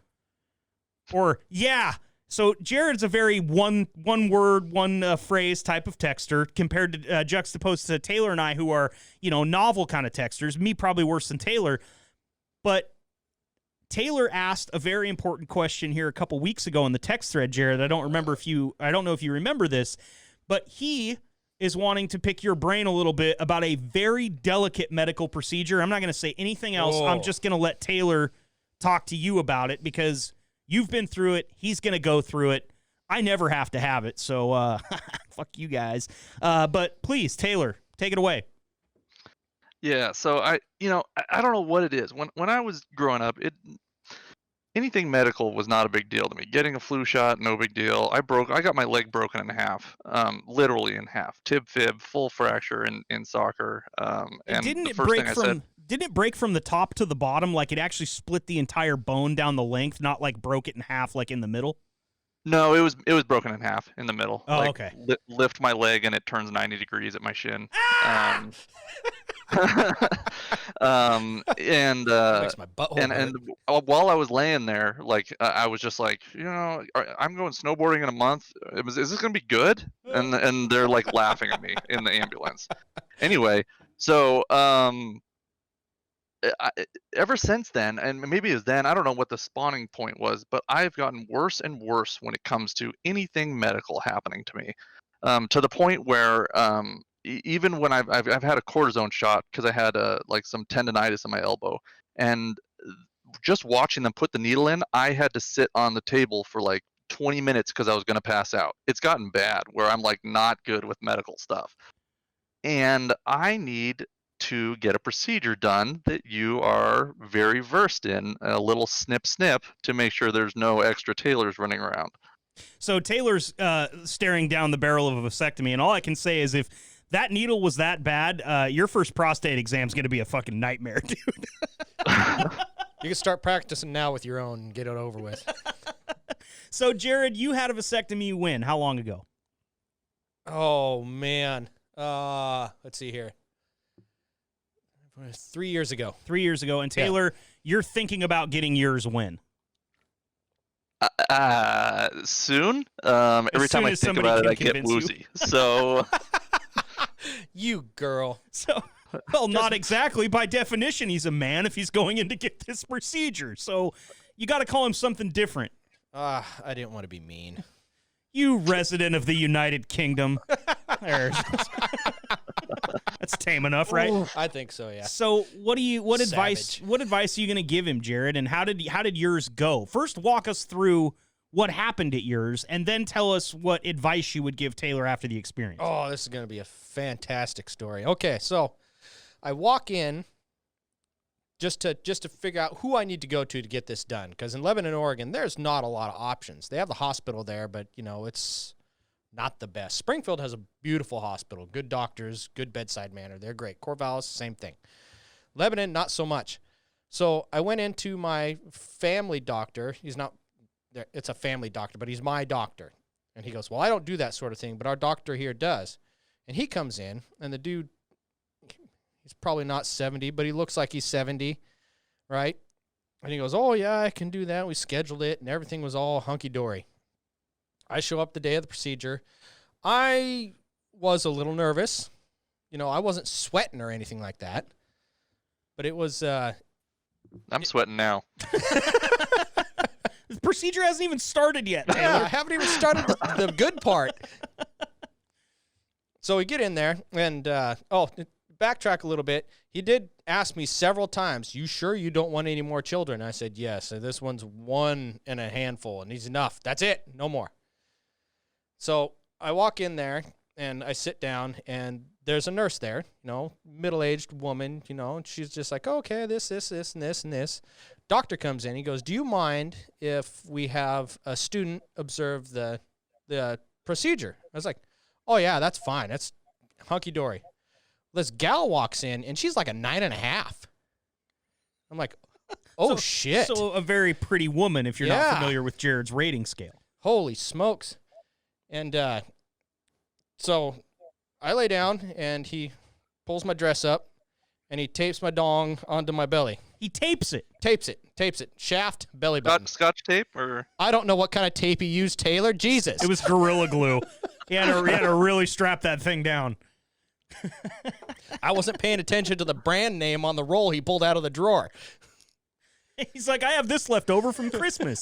or yeah. So Jared's a very one word, one phrase type of texter compared to juxtaposed to Taylor and I, who are, novel kind of texters. Me probably worse than Taylor. But Taylor asked a very important question here a couple weeks ago in the text thread, Jared. I don't know if you remember this, but he is wanting to pick your brain a little bit about a very delicate medical procedure. I'm not going to say anything else. Whoa. I'm just going to let Taylor talk to you about it because you've been through it. He's going to go through it. I never have to have it, so fuck you guys. But please, Taylor, take it away. Yeah, so I don't know what it is. When I was growing up, anything medical was not a big deal to me. Getting a flu shot, no big deal. I got my leg broken in half, literally in half. Tib fib, full fracture in soccer. And didn't the it first break thing I from? said, Didn't it break from the top to the bottom? Like it actually split the entire bone down the length, not like broke it in half, like in the middle. no, it was broken in half in the middle. Oh, like, okay. Lift my leg and it turns 90 degrees at my shin. Ah! And Makes my butthole and while I was laying there, like I was just like, I'm going snowboarding in a month. Is this gonna be good? And they're like laughing at me in the ambulance. Anyway, so ever since then, and maybe it was then, I don't know what the spawning point was, but I've gotten worse and worse when it comes to anything medical happening to me, to the point where even when I've had a cortisone shot because I had some tendonitis in my elbow, and just watching them put the needle in, I had to sit on the table for like 20 minutes because I was going to pass out. It's gotten bad where I'm like not good with medical stuff, and I need to get a procedure done that you are very versed in, a little snip to make sure there's no extra Taylors running around. So Taylor's staring down the barrel of a vasectomy, and all I can say is if that needle was that bad, your first prostate exam is going to be a fucking nightmare, dude. You can start practicing now with your own and get it over with. So, Jared, you had a vasectomy when? How long ago? Oh, man. Let's see here. 3 years ago. 3 years ago. And Taylor, you're thinking about getting yours when? Soon. Every time I think about it, I get woozy. So, you girl. So, well, not exactly. By definition, he's a man if he's going in to get this procedure. So, you got to call him something different. I didn't want to be mean. You resident of the United Kingdom. That's tame enough, right? I think so, yeah. So, what advice Savage. are you going to give him, Jared? And how did yours go? First, walk us through what happened at yours, and then tell us what advice you would give Taylor after the experience. Oh, this is going to be a fantastic story. Okay, so I walk in just to figure out who I need to go to get this done, because in Lebanon, Oregon, there's not a lot of options. They have the hospital there, but it's not the best. Springfield has a beautiful hospital, good doctors, good bedside manner. They're great. Corvallis, same thing. Lebanon, not so much. So I went into my family doctor. He's not, it's a family doctor, but he's my doctor. And he goes, well, I don't do that sort of thing, but our doctor here does. And he comes in, and the dude, he's probably not 70, but he looks like he's 70, right? And he goes, oh, yeah, I can do that. We scheduled it, and everything was all hunky-dory. I show up the day of the procedure. I was a little nervous. You know, I wasn't sweating or anything like that. But it was... I'm sweating now. The procedure hasn't even started yet, Taylor. Yeah, I haven't even started the good part. So we get in there, and, backtrack a little bit. He did ask me several times, you sure you don't want any more children? I said, yes. So this one's one and a handful, and he's enough. That's it. No more. So I walk in there, and I sit down, and there's a nurse there, you know, middle-aged woman, you know, and she's just like, oh, okay, this, and this, and this. Doctor comes in. He goes, do you mind if we have a student observe the procedure? I was like, oh, yeah, that's fine. That's hunky-dory. This gal walks in, and she's like a 9.5. I'm like, oh, shit. So a very pretty woman if you're not familiar with Jared's rating scale. Holy smokes. And so I lay down, and he pulls my dress up, and he tapes my dong onto my belly. He tapes it. Tapes it. Shaft, belly button. Scotch tape or? I don't know what kind of tape he used, Taylor. Jesus. It was Gorilla Glue. He had to really strap that thing down. I wasn't paying attention to the brand name on the roll he pulled out of the drawer. He's like, I have this left over from Christmas.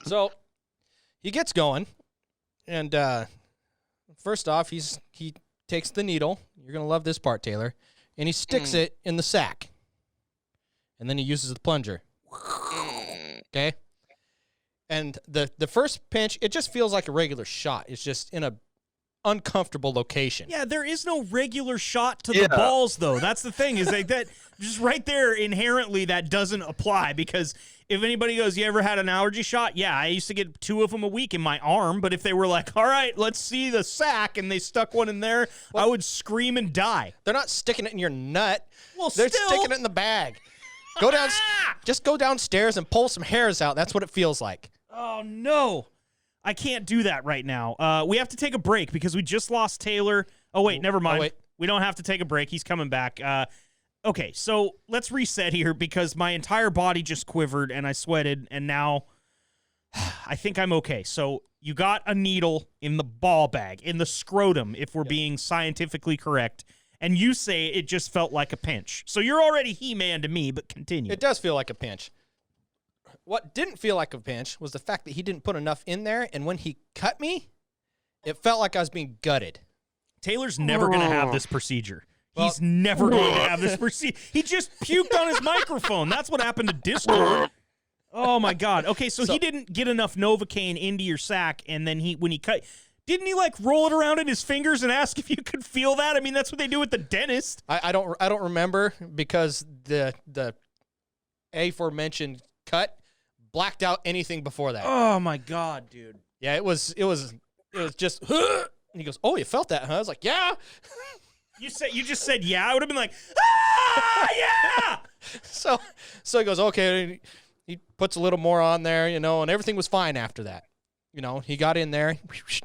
So he gets going, and first off, he takes the needle. You're going to love this part, Taylor. And he sticks it in the sack. And then he uses the plunger. Okay? And the first pinch, it just feels like a regular shot. It's just in a uncomfortable location. Yeah, there is no regular shot to the balls, though. That's the thing, is like that just right there inherently that doesn't apply, because if anybody goes, you ever had an allergy shot? Yeah, I used to get 2 of them a week in my arm, but if they were like, all right, let's see the sack, and they stuck one in there, I would scream and die. They're not sticking it in your nut. Well, they're still... sticking it in the bag. Go down, just go downstairs and pull some hairs out. That's what it feels like. Oh, no. I can't do that right now. We have to take a break because we just lost Taylor. Oh, wait, never mind. Oh, wait. We don't have to take a break. He's coming back. Okay, so let's reset here because my entire body just quivered and I sweated, and now I think I'm okay. So you got a needle in the ball bag, in the scrotum, if we're being scientifically correct, and you say it just felt like a pinch. So you're already He-Man to me, but continue. It does feel like a pinch. What didn't feel like a pinch was the fact that he didn't put enough in there, and when he cut me, it felt like I was being gutted. Taylor's never going to have this procedure. He's never going to have this procedure. He just puked on his microphone. That's what happened to Discord. Oh, my God. Okay, so he didn't get enough Novocaine into your sack, and then when he cut... Didn't he, like, roll it around in his fingers and ask if you could feel that? I mean, that's what they do with the dentist. I don't remember because the aforementioned cut blacked out anything before that. Oh, my God, dude. Yeah, it was just... And he goes, oh, you felt that, huh? I was like, yeah. You just said yeah? I would have been like, ah, yeah! So he goes, okay. He puts a little more on there, and everything was fine after that. He got in there,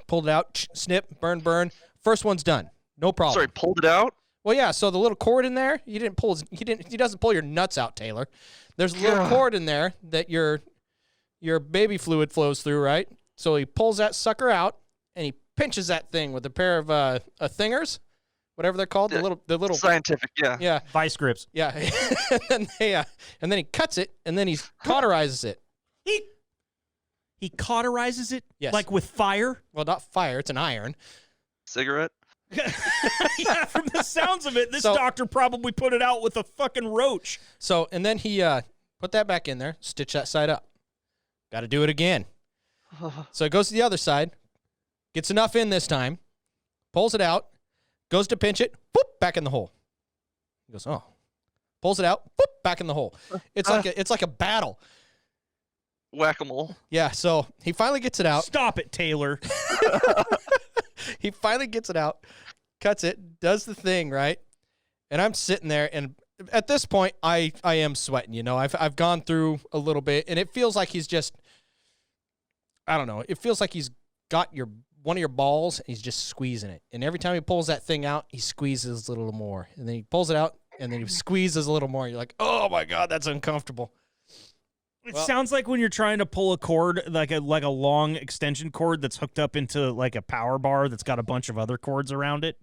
pulled it out, snip, burn. First one's done. No problem. Sorry, pulled it out? Well, yeah, so the little cord in there, he doesn't pull your nuts out, Taylor. There's a little cord in there that your baby fluid flows through, right? So he pulls that sucker out, and he pinches that thing with a pair of thingers, whatever they're called, the little scientific, yeah, vice grips, yeah, and then he cuts it, and then he cauterizes it. He cauterizes it, yes, like with fire. Well, not fire; it's an iron. Cigarette. Yeah, from the sounds of it, this doctor probably put it out with a fucking roach. So, and then he put that back in there, stitch that side up. Got to do it again. So it goes to the other side, gets enough in this time, pulls it out, goes to pinch it, whoop, back in the hole. He goes, oh. Pulls it out, whoop, back in the hole. It's like a battle. Whack-a-mole. Yeah, so he finally gets it out. Stop it, Taylor. He finally gets it out, cuts it, does the thing, right? And I'm sitting there, and at this point, I am sweating, you know. I've gone through a little bit, and it feels like he's just, I don't know, it feels like he's got one of your balls, and he's just squeezing it. And every time he pulls that thing out, he squeezes a little more. And then he pulls it out, and then he squeezes a little more. You're like, oh, my God, that's uncomfortable. It sounds like when you're trying to pull a cord, like a long extension cord that's hooked up into like a power bar that's got a bunch of other cords around it,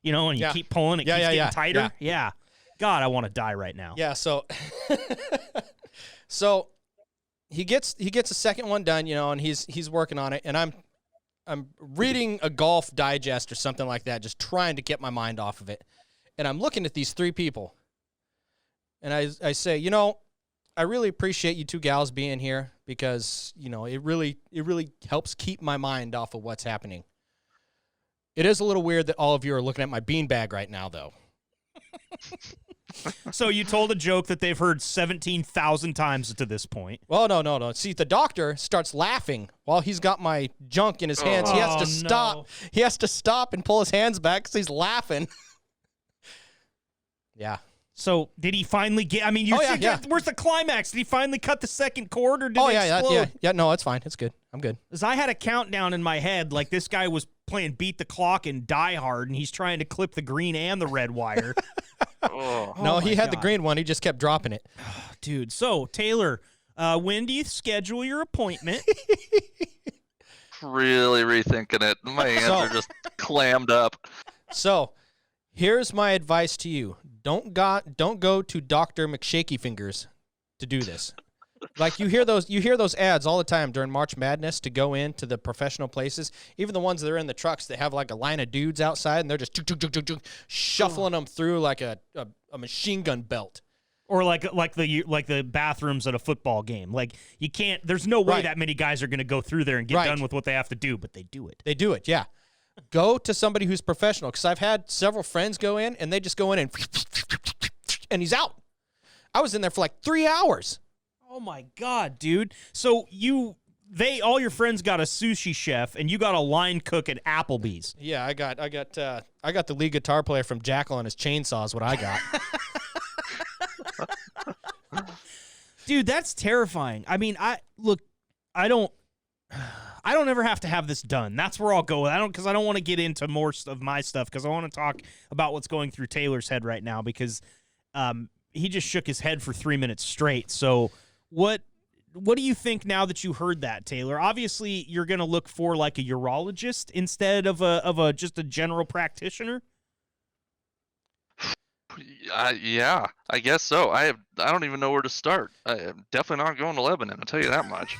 you know, and you keep pulling, it keeps getting tighter. Yeah. God, I want to die right now. Yeah, so he gets a second one done, you know, and he's working on it, and I'm reading a Golf Digest or something like that, just trying to get my mind off of it. And I'm looking at these three people, and I say, you know, I really appreciate you two gals being here because, you know, it really helps keep my mind off of what's happening. It is a little weird that all of you are looking at my beanbag right now, though. So you told a joke that they've heard 17,000 times to this point. Well, no. See, the doctor starts laughing while he's got my junk in his hands. He has to stop. No. He has to stop and pull his hands back because he's laughing. Yeah. So did he finally get? I mean, where's the climax? Did he finally cut the second cord, or did it explode? Yeah. No, it's fine. It's good. I'm good. Because I had a countdown in my head, like this guy was playing Beat the Clock and Die Hard, and he's trying to clip the green and the red wire. No, he had the green one. He just kept dropping it. Dude, so Taylor, when do you schedule your appointment? Really rethinking it. My hands are just clammed up. So, here's my advice to you: don't go to Dr. McShaky Fingers to do this. Like you hear those ads all the time during March Madness to go into the professional places, even the ones that are in the trucks that have like a line of dudes outside and they're just shuffling them through like a machine gun belt. Or like the bathrooms at a football game. Like you can't. There's no way that many guys are going to go through there and get done with what they have to do, but they do it. They do it, yeah. Go to somebody who's professional, because I've had several friends go in and they just go in and he's out. I was in there for like 3 hours. Oh my God, dude! So all your friends got a sushi chef, and you got a line cook at Applebee's. Yeah, I got the lead guitar player from Jackal and his chainsaw is what I got. Dude, that's terrifying. I mean, I don't ever have to have this done. That's where I'll go. Because I don't want to get into more of my stuff, because I want to talk about what's going through Taylor's head right now, because he just shook his head for 3 minutes straight. So what do you think now that you heard that, Taylor? Obviously, you're going to look for like a urologist instead of a just a general practitioner. Yeah, I guess so. I don't even know where to start. I'm definitely not going to Lebanon, I'll tell you that much.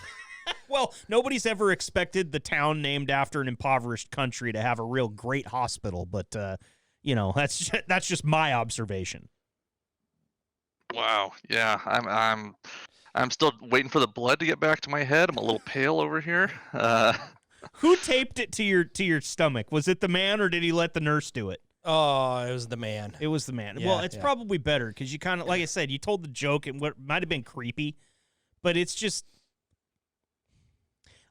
Well, nobody's ever expected the town named after an impoverished country to have a real great hospital, but that's just my observation. Wow. Yeah, I'm still waiting for the blood to get back to my head. I'm a little pale over here. Who taped it to your stomach? Was it the man, or did he let the nurse do it? Oh, it was the man. It was the man. Yeah, well, it's probably better because you kind of, like I said, you told the joke and what might have been creepy, but it's just,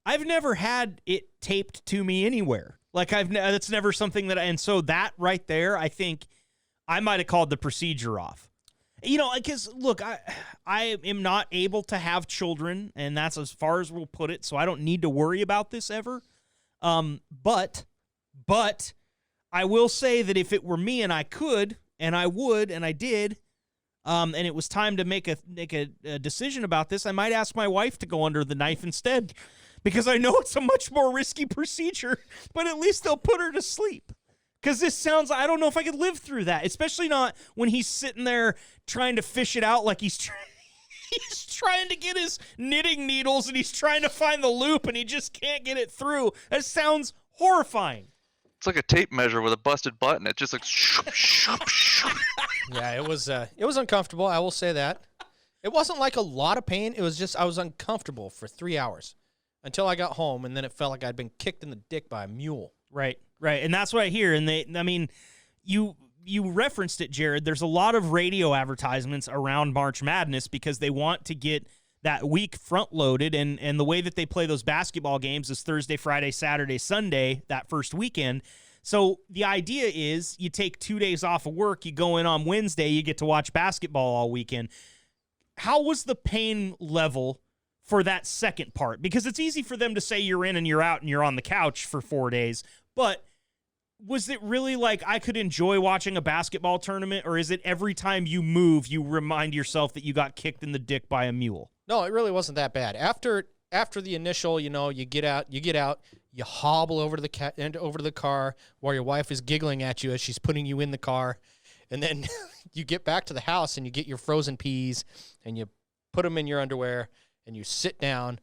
I've never had it taped to me anywhere. Like that's never something and so that right there, I think I might have called the procedure off. You know, because look, I am not able to have children, and that's as far as we'll put it. So I don't need to worry about this ever. But I will say that if it were me and I could, and I would, and I did, and it was time to make a decision about this, I might ask my wife to go under the knife instead, because I know it's a much more risky procedure, but at least they'll put her to sleep. Because this sounds, I don't know if I could live through that, especially not when he's sitting there trying to fish it out like he's trying to get his knitting needles and he's trying to find the loop and he just can't get it through. That sounds horrifying. It's like a tape measure with a busted button. It just like shoop, shoop, shoop. Yeah, it was uncomfortable, I will say that. It wasn't like a lot of pain. It was just I was uncomfortable for 3 hours until I got home, and then it felt like I'd been kicked in the dick by a mule. Right. And that's what I hear. And you referenced it, Jared. There's a lot of radio advertisements around March Madness because they want to get that week front loaded. And the way that they play those basketball games is Thursday, Friday, Saturday, Sunday, that first weekend. So the idea is you take 2 days off of work, you go in on Wednesday, you get to watch basketball all weekend. How was the pain level for that second part? Because it's easy for them to say you're in and you're out and you're on the couch for 4 days, but was it really like I could enjoy watching a basketball tournament, or is it every time you move, you remind yourself that you got kicked in the dick by a mule? No, it really wasn't that bad. After the initial, you get out, you hobble over to the car while your wife is giggling at you as she's putting you in the car, and then you get back to the house and you get your frozen peas and you put them in your underwear and you sit down,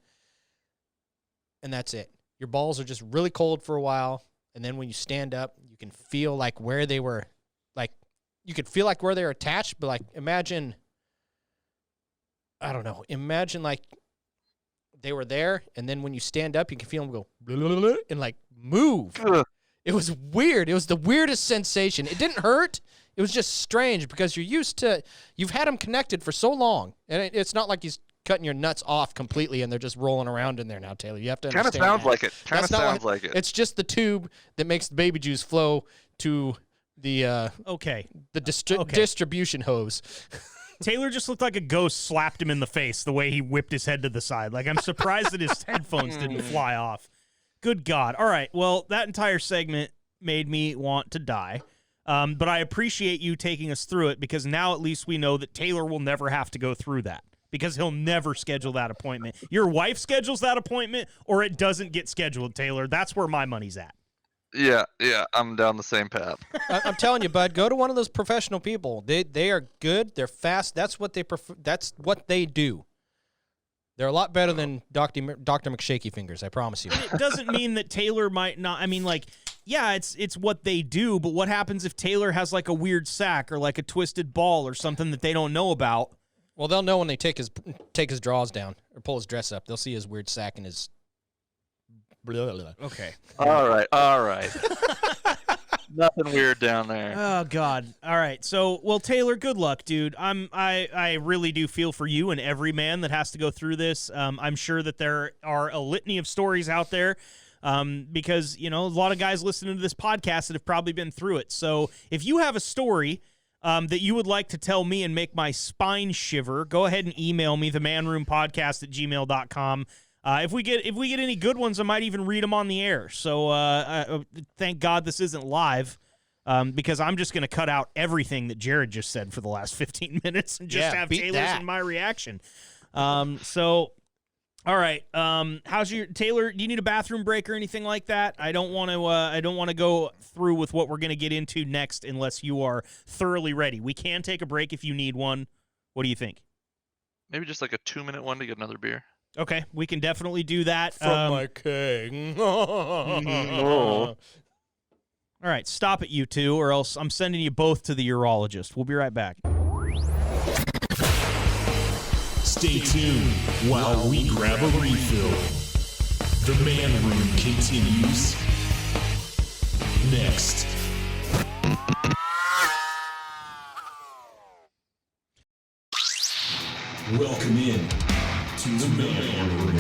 and that's it. Your balls are just really cold for a while. And then when you stand up, you can feel like where they were, like you could feel like where they were attached, but like imagine like they were there, and then when you stand up, you can feel them go blah, blah, blah, and like move. It was weird. It was the weirdest sensation. It didn't hurt. It was just strange because you've had them connected for so long, and it's not like he's cutting your nuts off completely and they're just rolling around in there now, Taylor. You have to understand. Kind of sounds like it. Kind of sounds like it. It's just the tube that makes the baby juice flow to the distribution hose. Taylor just looked like a ghost slapped him in the face the way he whipped his head to the side. Like, I'm surprised that his headphones didn't fly off. Good God. All right. Well, that entire segment made me want to die. But I appreciate you taking us through it, because now at least we know that Taylor will never have to go through that, because he'll never schedule that appointment. Your wife schedules that appointment, or it doesn't get scheduled, Taylor. That's where my money's at. Yeah, I'm down the same path. I'm telling you, bud, go to one of those professional people. They are good. They're fast. That's what they prefer. That's what they do. They're a lot better than Dr. McShaky Fingers, I promise you. It doesn't mean that Taylor might not. I mean, like, yeah, it's what they do, but what happens if Taylor has like a weird sack or like a twisted ball or something that they don't know about? Well, they'll know when they take his drawers down or pull his dress up. They'll see his weird sack and his. Blah, blah, blah. Okay. All right. Nothing weird down there. Oh God. All right. So, well, Taylor, good luck, dude. I really do feel for you and every man that has to go through this. I'm sure that there are a litany of stories out there. Because, a lot of guys listening to this podcast that have probably been through it. So if you have a story that you would like to tell me and make my spine shiver, go ahead and email me, themanroompodcast@gmail.com. If we get any good ones, I might even read them on the air. So thank God this isn't live, because I'm just going to cut out everything that Jared just said for the last 15 minutes and just have Taylor's and my reaction. So, all right. How's your Taylor? Do you need a bathroom break or anything like that? I don't want to go through with what we're going to get into next unless you are thoroughly ready. We can take a break if you need one. What do you think? Maybe just like a 2-minute one to get another beer. Okay, we can definitely do that. From my king. All right, stop it, you two, or else I'm sending you both to the urologist. We'll be right back. Stay tuned while we grab a refill. The Man Room continues next. Welcome in to the Man Room.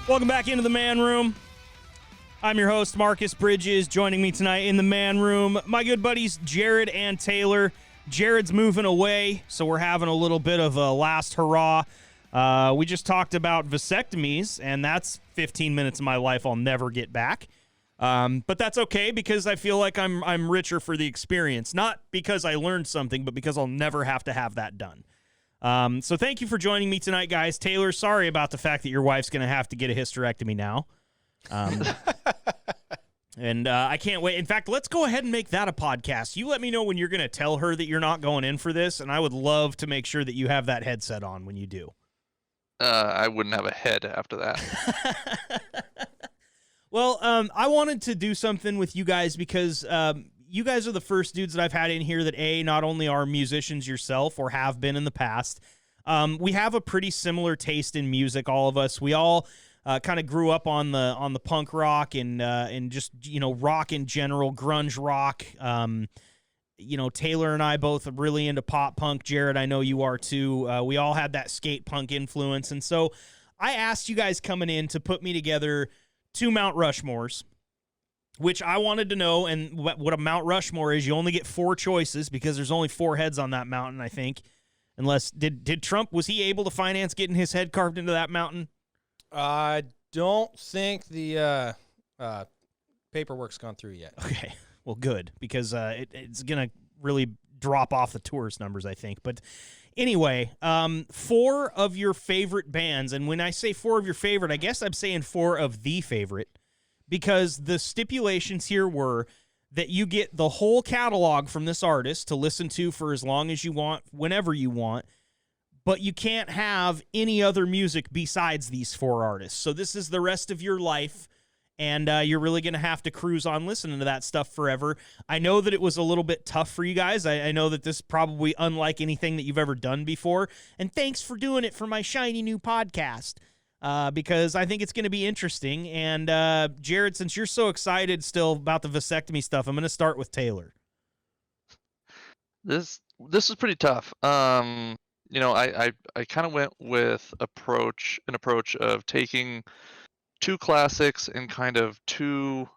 Welcome back into the Man Room. I'm your host, Marcus Bridges. Joining me tonight in the Man Room, my good buddies Jared and Taylor. Jared's moving away, so we're having a little bit of a last hurrah. We just talked about vasectomies, and that's 15 minutes of my life I'll never get back. But that's okay, because I feel like I'm richer for the experience. Not because I learned something, but because I'll never have to have that done. So thank you for joining me tonight, guys. Taylor, sorry about the fact that your wife's going to have to get a hysterectomy now. And I can't wait. In fact, let's go ahead and make that a podcast. You let me know when you're going to tell her that you're not going in for this, and I would love to make sure that you have that headset on when you do. I wouldn't have a head after that. Well, I wanted to do something with you guys because you guys are the first dudes that I've had in here that, A, not only are musicians yourself or have been in the past, we have a pretty similar taste in music, all of us. We all kind of grew up on the punk rock and just rock in general, grunge rock. Taylor and I both are really into pop punk. Jared, I know you are too. We all had that skate punk influence, and so I asked you guys coming in to put me together 2 Mount Rushmores, which I wanted to know. And what a Mount Rushmore is, you only get 4 choices because there's only 4 heads on that mountain, I think. Unless did Trump, was he able to finance getting his head carved into that mountain? I don't think the paperwork's gone through yet. Okay, well, good, because it's going to really drop off the tourist numbers, I think. But anyway, 4 of your favorite bands, and when I say 4 of your favorite, I guess I'm saying 4 of the favorite, because the stipulations here were that you get the whole catalog from this artist to listen to for as long as you want, whenever you want, but you can't have any other music besides these 4 artists. So this is the rest of your life, and you're really going to have to cruise on listening to that stuff forever. I know that it was a little bit tough for you guys. I know that this is probably unlike anything that you've ever done before, and thanks for doing it for my shiny new podcast, because I think it's going to be interesting. And Jared, since you're so excited still about the vasectomy stuff, I'm going to start with Taylor. This is pretty tough. I kind of went with an approach of taking 2 classics and kind of 2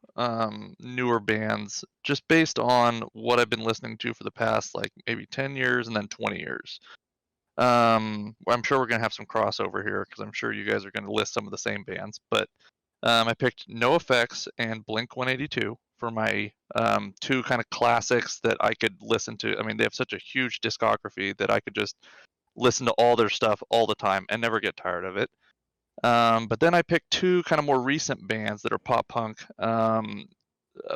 newer bands, just based on what I've been listening to for the past like maybe 10 years and then 20 years. I'm sure we're going to have some crossover here because I'm sure you guys are going to list some of the same bands, but I picked NoFX and Blink-182 for my 2 kind of classics that I could listen to. I mean, they have such a huge discography that I could just listen to all their stuff all the time and never get tired of it. But then I picked 2 kind of more recent bands that are pop punk. A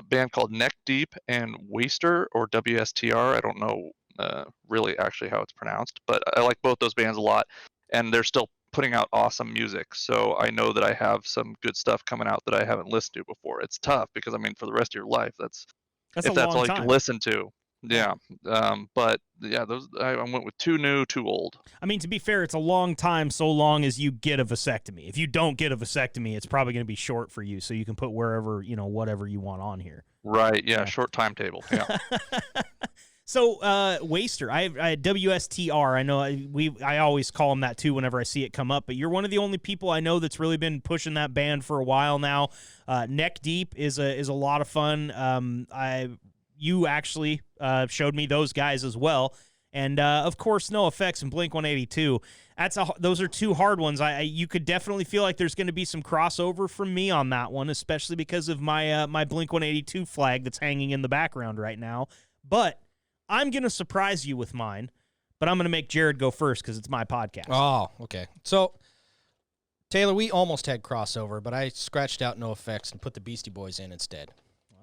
band called Neck Deep and Waster, or WSTR. I don't know really actually how it's pronounced, but I like both those bands a lot, and they're still putting out awesome music. So I know that I have some good stuff coming out that I haven't listened to before. It's tough because, I mean, for the rest of your life, that's if that's all you can listen to. Yeah. But yeah, I went with 2 new, 2 old. I mean, to be fair, it's a long time so long as you get a vasectomy. If you don't get a vasectomy, it's probably going to be short for you, so you can put wherever, whatever you want on here. Right. Yeah. Short timetable. Yeah. So, Waster, I had WSTR. I know I always call them that too whenever I see it come up, but you're one of the only people I know that's really been pushing that band for a while now. Neck Deep is a lot of fun. You actually showed me those guys as well. And, of course, NoFX and Blink-182. Those are 2 hard ones. You could definitely feel like there's going to be some crossover from me on that one, especially because of my my Blink-182 flag that's hanging in the background right now. But I'm going to surprise you with mine, but I'm going to make Jared go first because it's my podcast. Oh, okay. So, Taylor, we almost had crossover, but I scratched out NoFX and put the Beastie Boys in instead.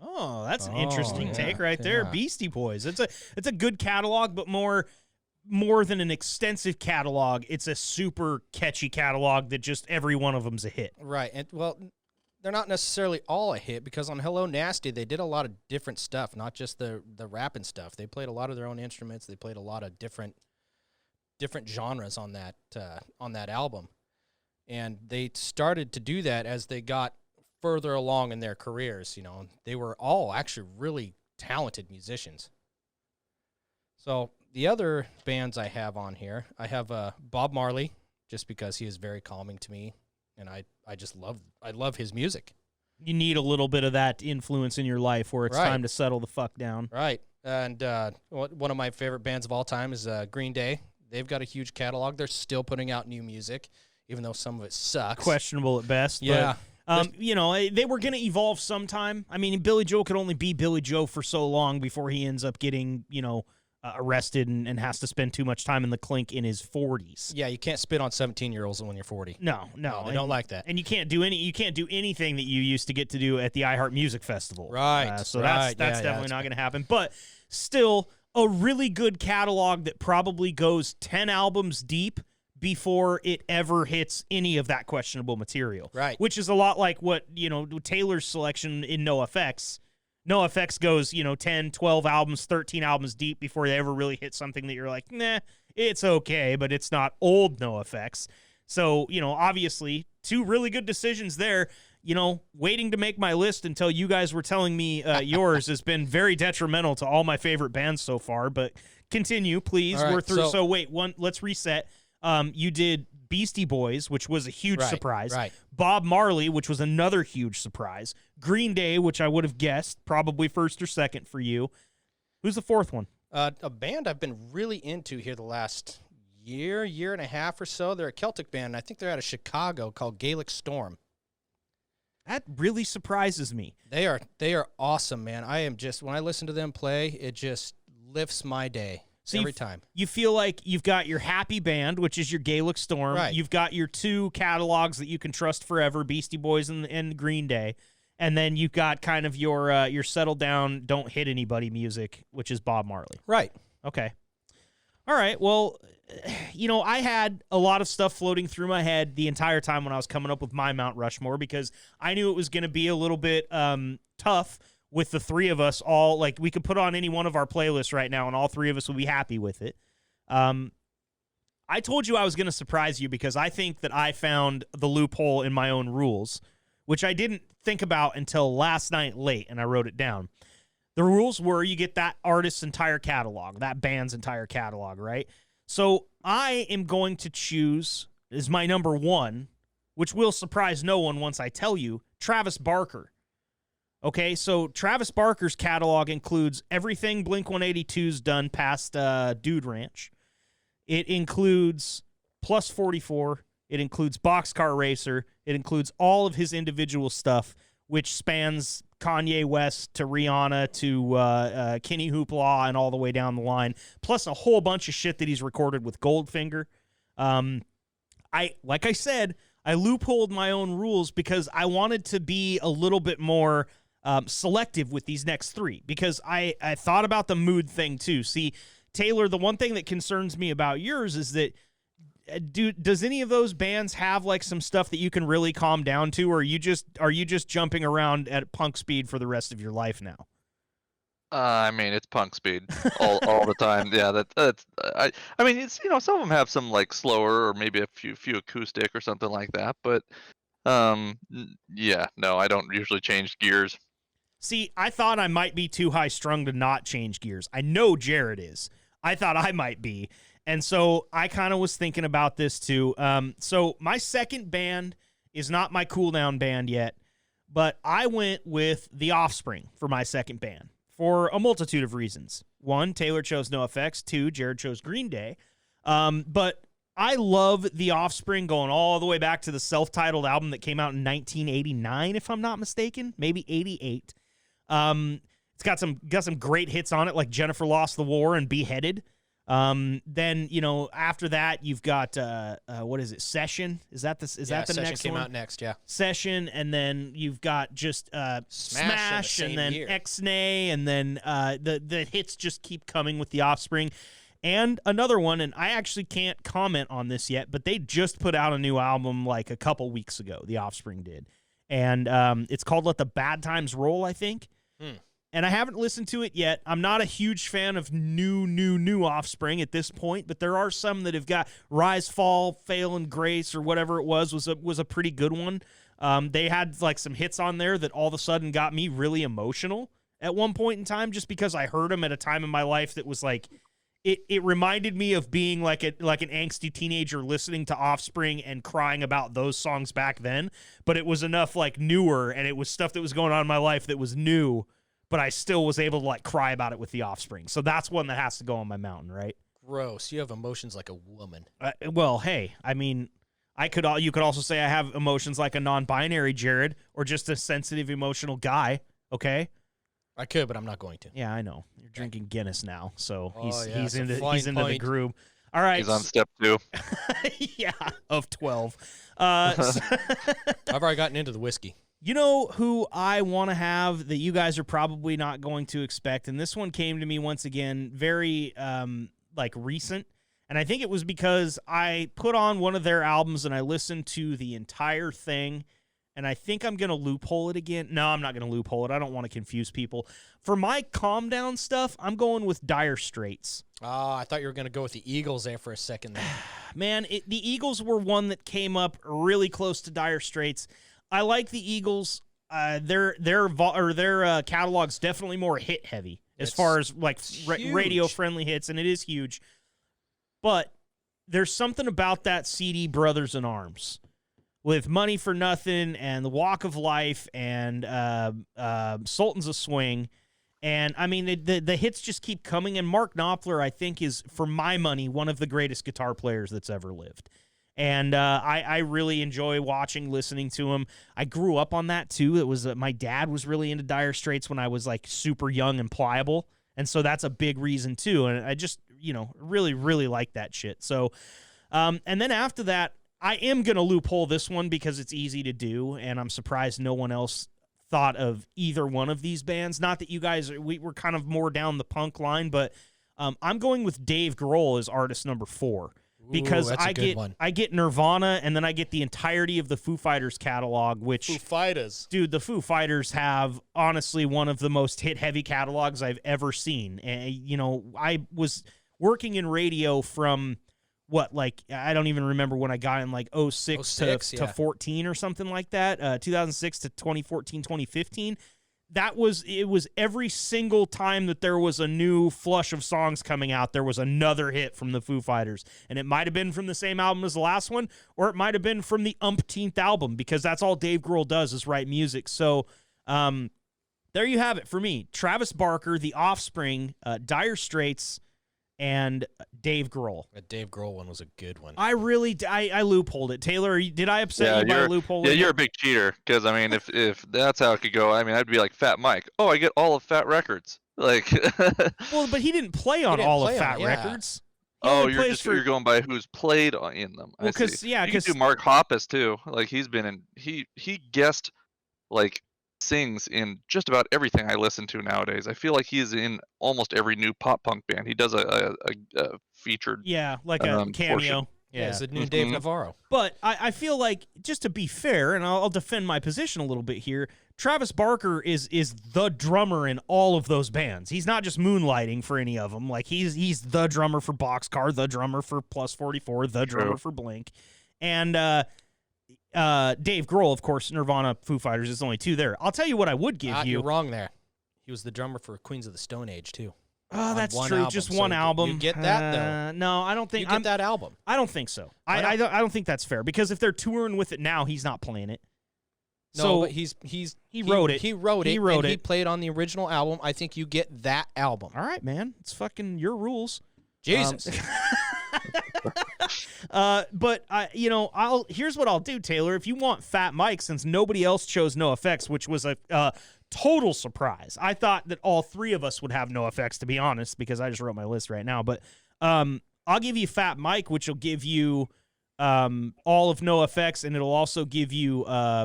Oh, that's an interesting take right there. Yeah. Beastie Boys. It's a good catalog, but more than an extensive catalog, it's a super catchy catalog that just every one of them's a hit. Right. And well, they're not necessarily all a hit, because on Hello Nasty they did a lot of different stuff, not just the rap and stuff. They played a lot of their own instruments. They played a lot of different genres on that album. And they started to do that as they got further along in their careers. They were all actually really talented musicians. So the other bands I have on here, I have Bob Marley, just because he is very calming to me, and I love his music. You need a little bit of that influence in your life where it's time to settle the fuck down. Right. And one of my favorite bands of all time is Green Day. They've got a huge catalog. They're still putting out new music, even though some of it sucks. Questionable at best. Yeah. But they were going to evolve sometime. I mean, Billy Joe could only be Billy Joe for so long before he ends up getting, arrested and has to spend too much time in the clink in his 40s. Yeah, you can't spit on 17-years-olds when you're 40. No, they don't like that. And you can't do anything that you used to get to do at the iHeart Music Festival. Right. So that's definitely not going to happen. But still, a really good catalog that probably goes 10 albums deep before it ever hits any of that questionable material. Right. Which is a lot like what, Taylor's selection in NoFX. NoFX goes, 10, 12 albums, 13 albums deep before they ever really hit something that you're like, nah, it's okay, but it's not old NoFX. So, obviously, two really good decisions there. You know, waiting to make my list until you guys were telling me yours has been very detrimental to all my favorite bands so far. But continue, please. All right, We're through. so wait, let's reset. You did Beastie Boys, which was a huge surprise. Right. Bob Marley, which was another huge surprise. Green Day, which I would have guessed probably first or second for you. Who's the fourth one? A band I've been really into here the last year and a half or so. They're a Celtic band, and I think they're out of Chicago, called Gaelic Storm. That really surprises me. They are awesome, man. I am just, when I listen to them play, it just lifts my day every time. You feel like you've got your happy band, which is your Gaelic Storm. Right. You've got your two catalogs that you can trust forever, Beastie Boys and Green Day. And then you've got kind of your settled down, don't hit anybody music, which is Bob Marley. Right. Okay. All right. Well, you know, I had a lot of stuff floating through my head the entire time when I was coming up with my Mount Rushmore because I knew it was going to be a little bit tough with the three of us all. Like, we could put on any one of our playlists right now, and all three of us would be happy with it. I told you I was going to surprise you because I think that I found the loophole in my own rules, which I didn't think about until last night late, and I wrote it down. The rules were you get that artist's entire catalog, that band's entire catalog, right? So I am going to choose as my number one, which will surprise no one once I tell you, Travis Barker. Okay, so Travis Barker's catalog includes everything Blink-182's done past Dude Ranch. It includes Plus 44. It includes Boxcar Racer. It includes all of his individual stuff, which spans Kanye West to Rihanna to Kenny Hoopla and all the way down the line, plus a whole bunch of shit that he's recorded with Goldfinger. Like I said, I loopholed my own rules because I wanted to be a little bit more selective with these next three because I thought about the mood thing too. See, Taylor, the one thing that concerns me about yours is that does any of those bands have like some stuff that you can really calm down to, or are you just jumping around at punk speed for the rest of your life now? I mean, it's punk speed all the time. Yeah, I mean, it's, you know, some of them have some like slower or maybe a few acoustic or something like that, but yeah, no, I don't usually change gears. See, I thought I might be too high strung to not change gears. I know Jared is. I thought I might be. And so I kind of was thinking about this too. So my second band is not my cool down band yet, but I went with The Offspring for my second band for a multitude of reasons. One, Taylor chose NoFX. Two, Jared chose Green Day. But I love The Offspring going all the way back to the self-titled album that came out in 1989, if I'm not mistaken, maybe 88. It's got some great hits on it, like Jennifer Lost the War and Beheaded. Then, you know, after that you've got what is it, Session? Is that the Session next came one? out next, yeah. Session, and then you've got just Smash and then X-Nay, and then the hits just keep coming with The Offspring. And another one, and I actually can't comment on this yet, but they just put out a new album like a couple weeks ago, The Offspring did. And it's called Let the Bad Times Roll, I think. And I haven't listened to it yet. I'm not a huge fan of new Offspring at this point, but there are some that have got Rise, Fall, Fail, and Grace, or whatever it was a pretty good one. They had like some hits on there that all of a sudden got me really emotional at one point in time, just because I heard them at a time in my life that was like, it reminded me of being like an angsty teenager listening to Offspring and crying about those songs back then. But it was enough like newer, and it was stuff that was going on in my life that was new, but I still was able to like cry about it with The Offspring. So that's one that has to go on my mountain, right? Gross. You have emotions like a woman. Well, hey, I mean, you could also say I have emotions like a non-binary Jared, or just a sensitive, emotional guy. Okay. I could, but I'm not going to. Yeah, I know. You're drinking Guinness now, so he's it's into a fine the groove. All right. He's on step 2. Yeah, of 12. I've already gotten into the whiskey. You know who I want to have that you guys are probably not going to expect, and this one came to me once again very recent, and I think it was because I put on one of their albums and I listened to the entire thing, and I think I'm going to loophole it again. No, I'm not going to loophole it. I don't want to confuse people. For my calm down stuff, I'm going with Dire Straits. Oh, I thought you were going to go with the Eagles there for a second. There. Man, the Eagles were one that came up really close to Dire Straits. I like the Eagles. Their catalog's definitely more hit heavy as far as like radio friendly hits, and it is huge. But there's something about that CD Brothers in Arms with Money for Nothing and The Walk of Life and Sultans of Swing. And, I mean, the hits just keep coming. And Mark Knopfler, I think, is, for my money, one of the greatest guitar players that's ever lived. And I really enjoy watching, listening to him. I grew up on that, too. It was my dad was really into Dire Straits when I was, like, super young and pliable. And so that's a big reason, too. And I just, really, really like that shit. So, and then after that, I am going to loophole this one because it's easy to do. And I'm surprised no one else thought of either one of these bands. Not that you guys, we were kind of more down the punk line, but I'm going with Dave Grohl as artist number 4 because I get Nirvana and then I get the entirety of the Foo Fighters catalog, which Foo Fighters. Dude, the Foo Fighters have honestly one of the most hit heavy catalogs I've ever seen. And, I was working in radio from I don't even remember when I got in, like 06 to 14 or something like that, 2006 to 2014, 2015. It was every single time that there was a new flush of songs coming out, there was another hit from the Foo Fighters. And it might have been from the same album as the last one, or it might have been from the umpteenth album, because that's all Dave Grohl does is write music. So there you have it for me. Travis Barker, The Offspring, Dire Straits, and Dave Grohl. That Dave Grohl one was a good one. I loopholed it. Taylor, did I upset you by loopholing? Yeah, you're a big cheater. Because I mean, if that's how it could go, I mean, I'd be like Fat Mike. Oh, I get all of Fat Records. Like, well, but he didn't play on all of Fat Records. Oh, you're going by who's played in them. Well, because you can do Mark Hoppus too. Like he's been in he guessed like sings in just about everything I listen to nowadays. I feel like he's in almost every new pop punk band. He does a featured, like a cameo. Portion. Yeah, it's a new Dave Navarro. But I feel like, just to be fair, and I'll defend my position a little bit here, Travis Barker is the drummer in all of those bands. He's not just moonlighting for any of them. Like he's the drummer for Boxcar, the drummer for Plus 44, the drummer for Blink, and Dave Grohl, of course, Nirvana, Foo Fighters. There's only 2 there. I'll tell you what I would give you. You're wrong there. He was the drummer for Queens of the Stone Age too. Oh, that's true. Album. Just one album. You get that though. No, I don't think you get that album. I don't think so. I don't think that's fair, because if they're touring with it now, he's not playing it. No, but he wrote it. He wrote it. He played on the original album. I think you get that album. All right, man. It's fucking your rules. Jesus. But here's what I'll do, Taylor. If you want Fat Mike, since nobody else chose NoFX, which was a total surprise. I thought that all 3 of us would have NoFX, to be honest, because I just wrote my list right now. But I'll give you Fat Mike, which will give you all of NoFX, and it'll also give you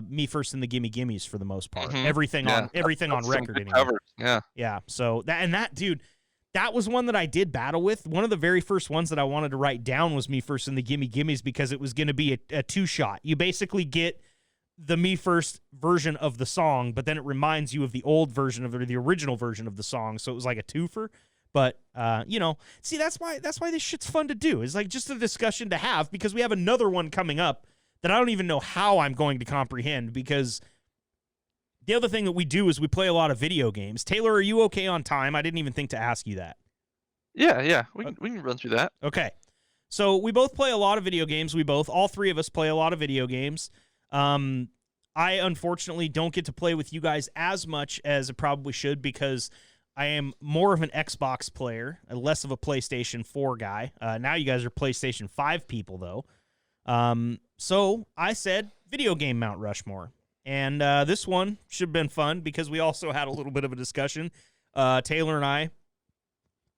Me First and the Gimme Gimmes for the most part. Mm-hmm. Everything on record anyway. Yeah. So that dude. That was one that I did battle with. One of the very first ones that I wanted to write down was Me First and the Gimme Gimmes, because it was going to be a 2-shot. You basically get the Me First version of the song, but then it reminds you of the old version of the original version of the song. So it was like a twofer. But see, that's why this shit's fun to do. It's like just a discussion to have, because we have another one coming up that I don't even know how I'm going to comprehend, because the other thing that we do is we play a lot of video games. Taylor, are you okay on time? I didn't even think to ask you that. Yeah. We can run through that. Okay. So we both play a lot of video games. All 3 of us play a lot of video games. I unfortunately don't get to play with you guys as much as I probably should, because I am more of an Xbox player, less of a PlayStation 4 guy. Now you guys are PlayStation 5 people, though. So I said video game Mount Rushmore. And this one should have been fun, because we also had a little bit of a discussion. Taylor and I.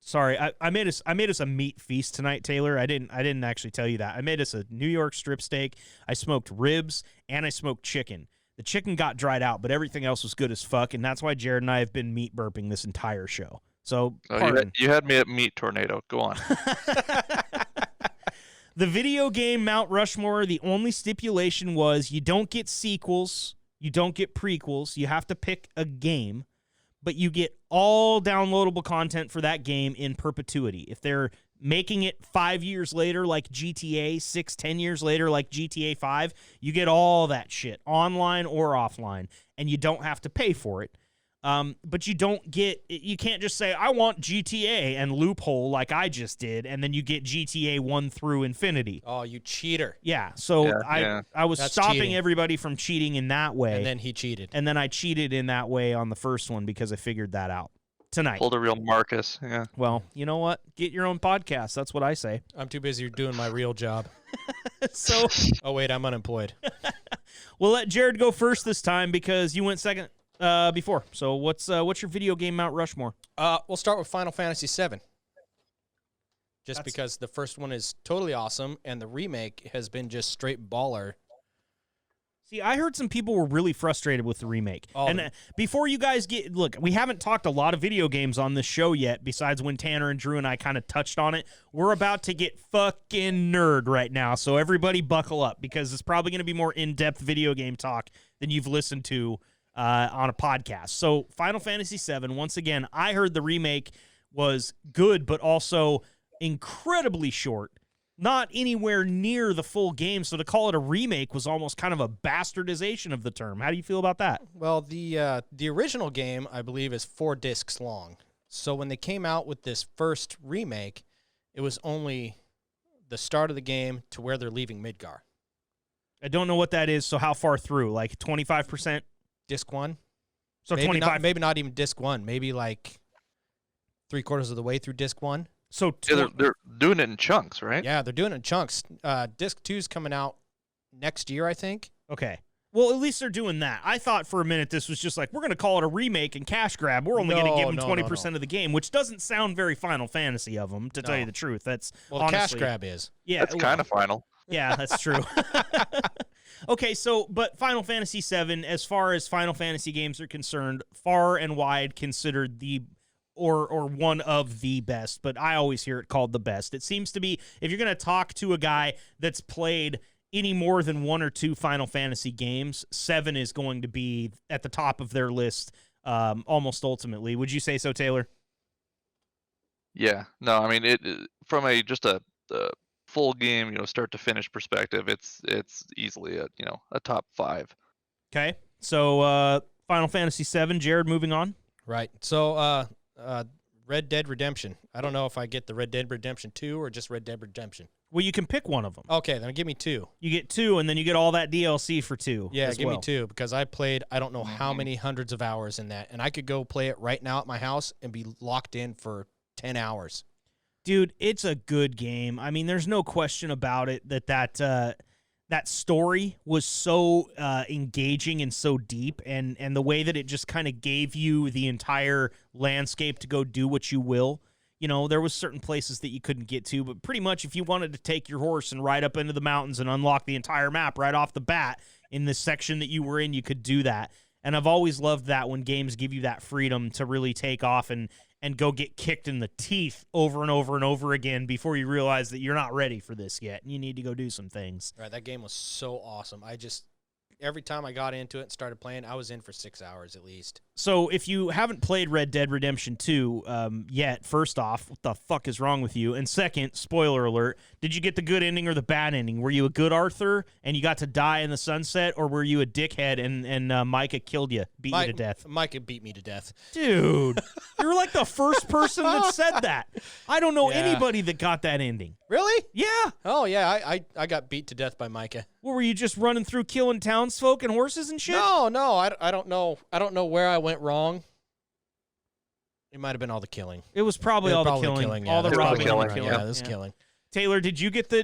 Sorry, I made us a meat feast tonight, Taylor. I didn't actually tell you that. I made us a New York strip steak. I smoked ribs and I smoked chicken. The chicken got dried out, but everything else was good as fuck, and that's why Jared and I have been meat burping this entire show. So you had me at Meat Tornado. Go on. The video game Mount Rushmore, the only stipulation was you don't get sequels, You don't get prequels. You have to pick a game, but you get all downloadable content for that game in perpetuity. If they're making it 5 years later like GTA, 10 years later like GTA 5, you get all that shit, online or offline, and you don't have to pay for it. But you can't just say, I want GTA and loophole like I just did, and then you get GTA 1 through infinity. Oh, you cheater. Yeah, so I was That's stopping cheating. everybody from cheating in that way. And then he cheated. And then I cheated in that way on the first one because I figured that out tonight. Pulled a real Marcus. Yeah. Well, you know what? Get your own podcast. That's what I say. I'm too busy doing my real job. So, Oh, wait, I'm unemployed. we'll let Jared go first this time because you went second before. So what's your video game Mount Rushmore? We'll start with Final Fantasy VII. Just That's- because the first one is totally awesome, and the remake has been just straight baller. See, I heard some people were really frustrated with the remake. Oh. And before you guys look, we haven't talked a lot of video games on this show yet, besides when Tanner and Drew and I kind of touched on it. We're about to get fucking nerd right now, so everybody buckle up, because it's probably going to be more in-depth video game talk than you've listened to on a podcast. So Final Fantasy VII, once again, I heard the remake was good, but also incredibly short. Not anywhere near the full game, so to call it a remake was almost kind of a bastardization of the term. How do you feel about that? Well, the original game, I believe, is 4 discs long. So when they came out with this first remake, it was only the start of the game to where they're leaving Midgar. I don't know what that is, so how far through? Like 25%? Disc 1? So maybe 25. maybe not even disc 1. Maybe like 3/4 of the way through disc 1. So Yeah, they're doing it in chunks, right? Yeah, they're doing it in chunks. Disc 2 is coming out next year, I think. okay. Well, at least they're doing that. I thought for a minute this was just like, we're going to call it a remake and cash grab. We're only going to give them 20% of the game, which doesn't sound very Final Fantasy of them, to tell you the truth. That's Well, the honestly, cash grab is. Yeah, That's kind of final. Yeah, that's true. Okay, so, but Final Fantasy VII, as far as Final Fantasy games are concerned, far and wide considered the, or one of the best, but I always hear it called the best. It seems to be, if you're going to talk to a guy that's played any more than 1 or 2 Final Fantasy games, 7 is going to be at the top of their list almost ultimately. Would you say so, Taylor? Yeah. No, I mean, from a full game, start to finish perspective, it's easily a top 5. Okay, so Final Fantasy VII, Jared, moving on. Right. So, Red Dead Redemption. I don't know if I get the Red Dead Redemption 2 or just Red Dead Redemption. Well, you can pick one of them. Okay, then give me 2. You get 2, and then you get all that DLC for 2. Yeah, as give well. me 2, because I played I don't know how many hundreds of hours in that, and I could go play it right now at my house and be locked in for 10 hours. Dude, it's a good game. I mean, there's no question about it that story was so engaging and so deep, and the way that it just kind of gave you the entire landscape to go do what you will. There was certain places that you couldn't get to, but pretty much if you wanted to take your horse and ride up into the mountains and unlock the entire map right off the bat in the section that you were in, you could do that. And I've always loved that when games give you that freedom to really take off and go get kicked in the teeth over and over and over again before you realize that you're not ready for this yet and you need to go do some things. Right, that game was so awesome. Every time I got into it and started playing, I was in for 6 hours at least. So if you haven't played Red Dead Redemption 2 yet, first off, what the fuck is wrong with you? And second, spoiler alert, did you get the good ending or the bad ending? Were you a good Arthur and you got to die in the sunset, or were you a dickhead and Micah killed you, beat you to death? Micah beat me to death. Dude, you're like the first person that said that. I don't know anybody that got that ending. Really? Yeah. Oh, yeah, I got beat to death by Micah. What, were you just running through killing townsfolk and horses and shit? No, I don't know. I don't know where I went wrong. It might have been all the killing. It was probably all the killing. All the robbing and the killing. Yeah, this killing. Taylor, did you get the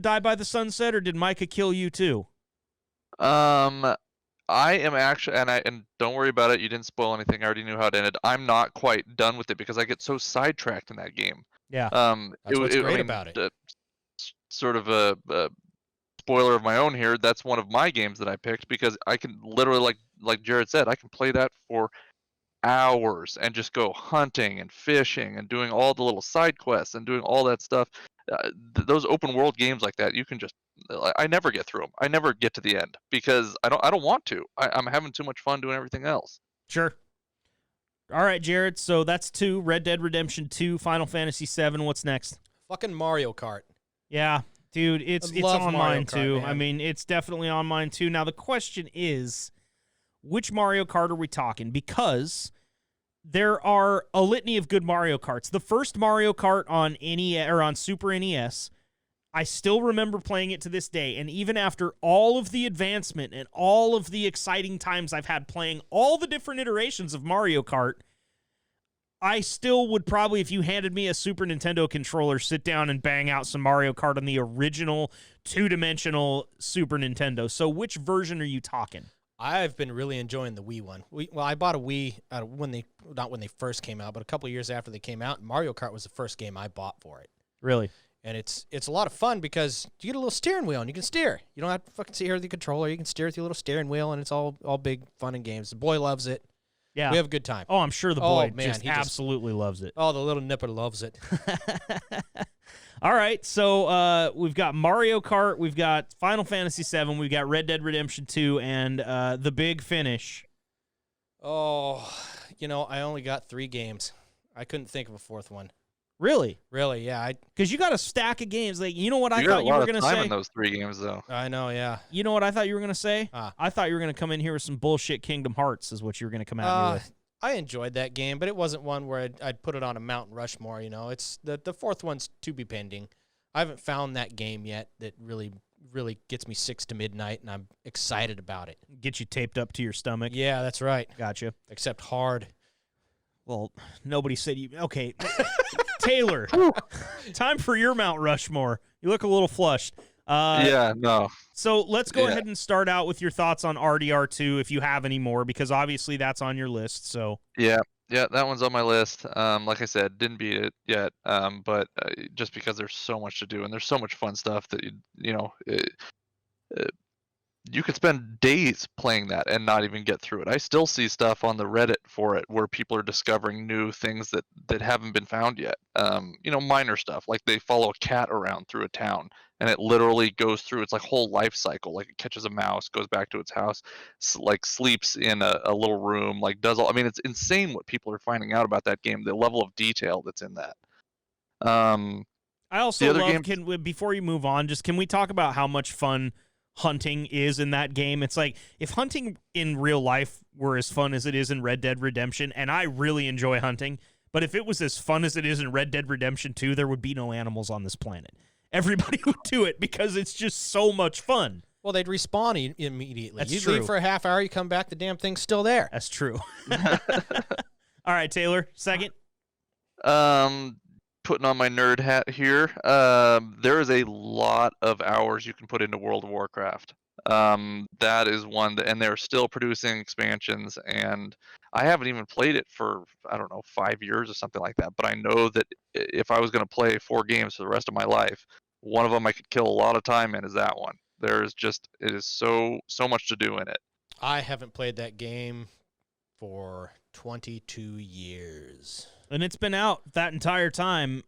die by the sunset, or did Micah kill you too? I am actually, and don't worry about it. You didn't spoil anything. I already knew how it ended. I'm not quite done with it because I get so sidetracked in that game. Yeah. That's what's great about it. Sort of a spoiler of my own here. That's one of my games that I picked because I can literally, like Jared said, I can play that for hours and just go hunting and fishing and doing all the little side quests and doing all that stuff. those open world games like that, you can just I never get through them. I never get to the end because I don't want to. I'm having too much fun doing everything else. Sure. All right, Jared. So that's 2. Red Dead Redemption 2, Final Fantasy 7. What's next? Fucking Mario Kart. Yeah, dude, it's love on Mario mine Kart, too. man. I mean, it's definitely on mine too. Now the question is, which Mario Kart are we talking? Because there are a litany of good Mario Karts. The first Mario Kart on on Super NES, I still remember playing it to this day. And even after all of the advancement and all of the exciting times I've had playing all the different iterations of Mario Kart, I still would probably, if you handed me a Super Nintendo controller, sit down and bang out some Mario Kart on the original 2-dimensional Super Nintendo. So which version are you talking? I've been really enjoying the Wii one. I bought a Wii not when they first came out, but a couple of years after they came out. Mario Kart was the first game I bought for it. Really? And it's a lot of fun because you get a little steering wheel and you can steer. You don't have to fucking sit here with the controller. You can steer with your little steering wheel, and it's all big fun and games. The boy loves it. Yeah. We have a good time. Oh, I'm sure the boy man, just absolutely loves it. Oh, the little nipper loves it. All right, so we've got Mario Kart, we've got Final Fantasy 7, we've got Red Dead Redemption 2, and the big finish. Oh, I only got 3 games. I couldn't think of a 4th one. Really? Really, yeah. Because you got a stack of games. Like, you know what I got thought a you lot were of going to time say? in those 3 games, though. I know, yeah. You know what I thought you were going to say? Ah. I thought you were going to come in here with some bullshit Kingdom Hearts is what you were going to come at me with. I enjoyed that game, but it wasn't one where I'd put it on a Mount Rushmore. It's the 4th one's to be pending. I haven't found that game yet that really gets me 6 to midnight, and I'm excited about it. Get you taped up to your stomach. Yeah, that's right. Gotcha. Except hard. Well, nobody said you. Okay. Taylor, time for your Mount Rushmore. You look a little flushed. Yeah, no. So let's go ahead and start out with your thoughts on RDR2 if you have any more, because obviously that's on your list. So Yeah, that one's on my list. Like I said, didn't beat it yet. But just because there's so much to do and there's so much fun stuff that you could spend days playing that and not even get through it. I still see stuff on the Reddit for it where people are discovering new things that haven't been found yet. Minor stuff, like they follow a cat around through a town and it literally goes through its like whole life cycle. Like it catches a mouse, goes back to its house, like sleeps in a little room, like does all. I mean, it's insane what people are finding out about that game. The level of detail that's in that. I also love. Before you move on, can we talk about how much fun hunting is in that game? It's like if hunting in real life were as fun as it is in Red Dead Redemption, and I really enjoy hunting, but if it was as fun as it is in Red Dead Redemption 2, there would be no animals on this planet. Everybody would do it because it's just so much fun. Well, they'd respawn immediately. That's You'd true. leave for a half hour, you come back, the damn thing's still there. That's true. All right, Taylor, second. Putting on my nerd hat here, there is a lot of hours you can put into World of Warcraft. That is one and they're still producing expansions, and I haven't even played it for, I don't know, 5 years or something like that. But I know that if I was going to play 4 games for the rest of my life, one of them I could kill a lot of time in is that one. It is so much to do in it. I haven't played that game for 22 years. And it's been out that entire time.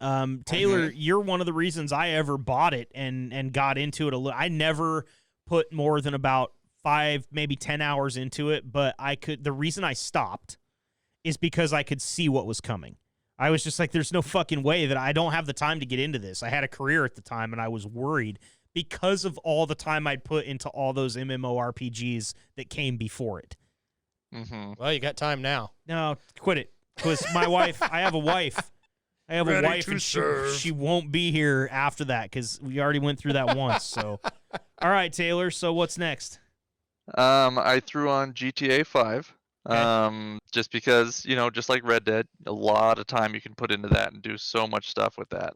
Taylor, you're one of the reasons I ever bought it and got into it a little. I never put more than about 5, maybe 10 hours into it, but the reason I stopped is because I could see what was coming. I was just like, there's no fucking way that I don't have the time to get into this. I had a career at the time, and I was worried because of all the time I'd put into all those MMORPGs that came before it. Mm-hmm. Well, you got time now. No, quit it. Because my wife, I have a wife. I have a wife, and she won't be here after that because we already went through that once. So, all right, Taylor. So what's next? I threw on GTA 5. Okay. Just because, just like Red Dead, a lot of time you can put into that and do so much stuff with that.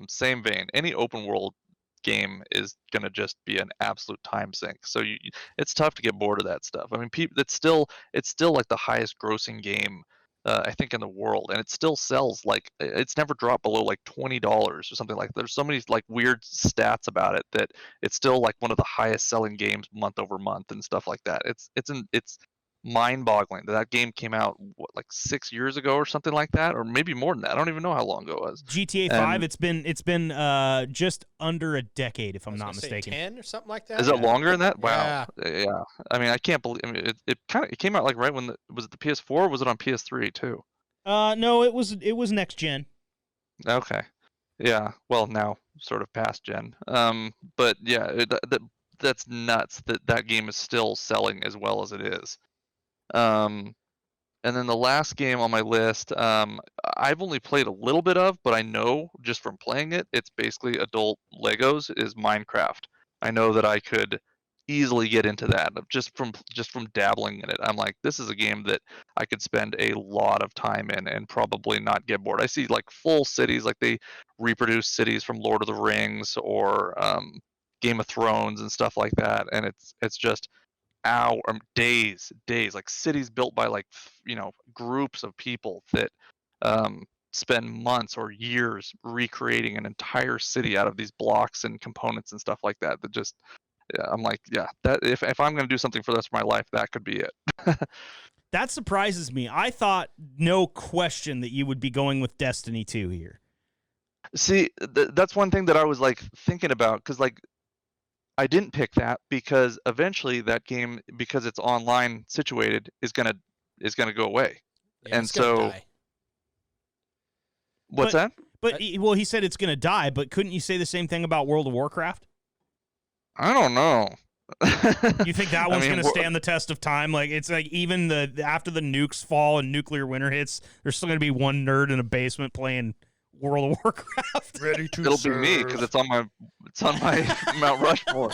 Same vein, any open world game is going to just be an absolute time sink. So it's tough to get bored of that stuff. I mean, it's still like the highest grossing game, I think, in the world, and it still sells like it's never dropped below like $20 or something like that. There's so many like weird stats about it that it's still like one of the highest selling games month over month and stuff like that. It's mind-boggling that game came out like 6 years ago or something like that, or maybe more than that. I don't even know how long ago it was. GTA 5. It's been just under a decade, if I'm not mistaken. 10 or something like that. Is it longer than that? Yeah. Wow. Yeah. I mean, I can't believe. I mean, it came out like right when was it the PS4? Or was it on PS3 too? No, it was next gen. Okay. Yeah. Well, now sort of past gen. But yeah, that's nuts that game is still selling as well as it is. And then the last game on my list, I've only played a little bit of, but I know just from playing it, it's basically adult Legos, is Minecraft. I know that I could easily get into that just from dabbling in it. I'm like, this is a game that I could spend a lot of time in and probably not get bored. I see like full cities, like they reproduce cities from Lord of the Rings or Game of Thrones and stuff like that, and it's just days, like cities built by like groups of people that spend months or years recreating an entire city out of these blocks and components and stuff like that. That just, I'm like, yeah, that if I'm going to do something for the rest of my life, that could be it. That surprises me. I thought, no question, that you would be going with Destiny 2 here. See, that's one thing that I was like thinking about, because like I didn't pick that because eventually that game, because it's online situated, is gonna go away. Yeah, and it's gonna so die. What's that? But well, he said it's going to die, but couldn't you say the same thing about World of Warcraft? I don't know. You think that one's going to stand the test of time? Like, it's like even after the nukes fall and nuclear winter hits, there's still going to be one nerd in a basement playing World of Warcraft. Ready to It'll serve. be me because it's on my Mount Rushmore.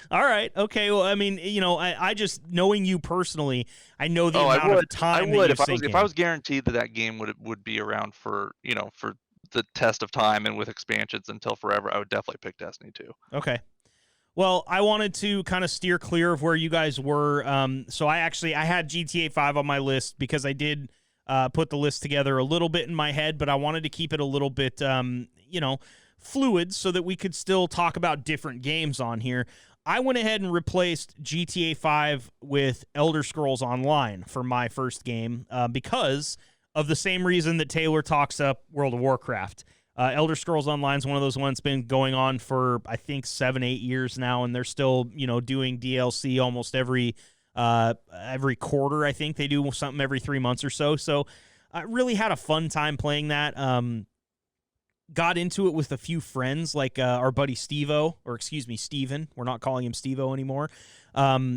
All right. Okay. Well, I mean, I just, knowing you personally, I know the amount of time I would that if I was guaranteed that game would be around for for the test of time and with expansions until forever. I would definitely pick Destiny 2. Okay. Well, I wanted to kind of steer clear of where you guys were. So I had GTA 5 on my list because I did put the list together a little bit in my head, but I wanted to keep it a little bit, fluid so that we could still talk about different games on here. I went ahead and replaced GTA 5 with Elder Scrolls Online for my first game because of the same reason that Taylor talks up World of Warcraft. Elder Scrolls Online is one of those ones been going on for, I think, 7-8 years now, and they're still, doing DLC almost every quarter. I think they do something every 3 months or so. So I really had a fun time playing that. Got into it with a few friends, like our buddy Steven. We're not calling him Steve-O anymore.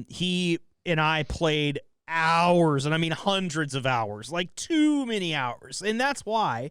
He and I played hours, and I mean hundreds of hours, like too many hours. And that's why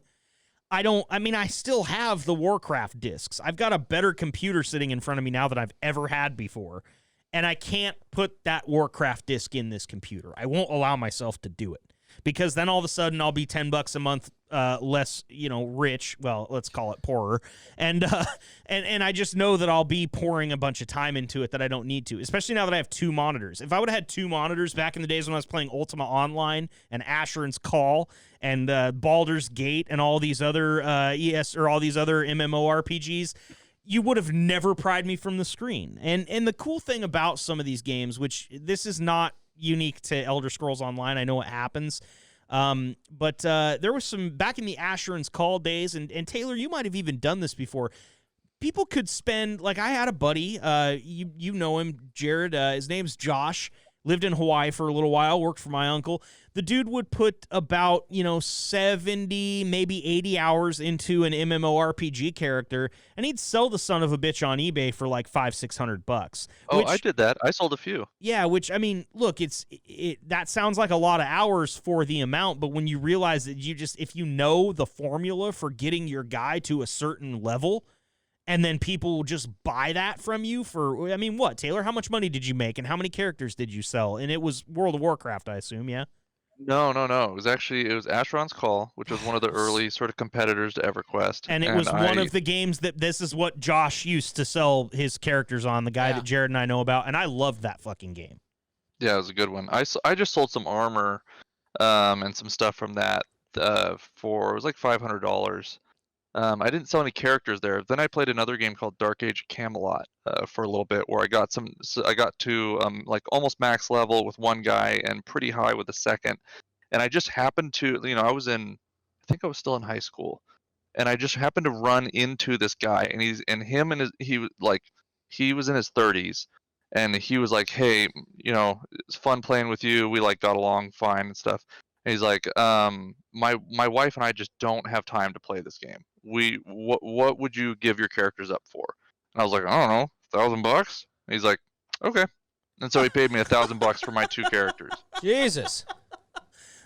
I still have the Warcraft discs. I've got a better computer sitting in front of me now than I've ever had before. And I can't put that Warcraft disc in this computer. I won't allow myself to do it. Because then all of a sudden I'll be $10 a month less, rich. Well, let's call it poorer, and I just know that I'll be pouring a bunch of time into it that I don't need to. Especially now that I have two monitors. If I would have had two monitors back in the days when I was playing Ultima Online and Asheron's Call and Baldur's Gate and all these other all these other MMORPGs, you would have never pried me from the screen. And the cool thing about some of these games, which this is not unique to Elder Scrolls Online. I know it happens. But there was some back in the Asheron's Call days, and Taylor, you might have even done this before. People could spend, like, I had a buddy, you know him, Jared, his name's Josh, lived in Hawaii for a little while, worked for my uncle. The dude would put about, 70, maybe 80 hours into an MMORPG character, and he'd sell the son of a bitch on eBay for like $500-600. Oh, I did that. I sold a few. Yeah, which, I mean, look, that sounds like a lot of hours for the amount, but when you realize that if you know the formula for getting your guy to a certain level, and then people will just buy that from you for, I mean, what, Taylor, how much money did you make, and how many characters did you sell? And it was World of Warcraft, I assume, yeah? No. It was Asheron's Call, which was one of the early sort of competitors to EverQuest. And it was one of the games that this is what Josh used to sell his characters on, the guy that Jared and I know about, and I loved that fucking game. Yeah, it was a good one. I just sold some armor and some stuff from that it was like $500. I didn't sell any characters there. Then I played another game called Age of Camelot for a little bit, where I got I got to like almost max level with one guy and pretty high with the second. And I just happened to, I think I was still in high school, and I just happened to run into this guy, and he was in his 30s, and he was like, "Hey, it's fun playing with you. We like got along fine and stuff." And he's like, my wife and I just don't have time to play this game. What would you give your characters up for?" And I was like, "I don't know, $1,000." And he's like, "Okay." And so he paid me $1,000 for my 2 characters. Jesus.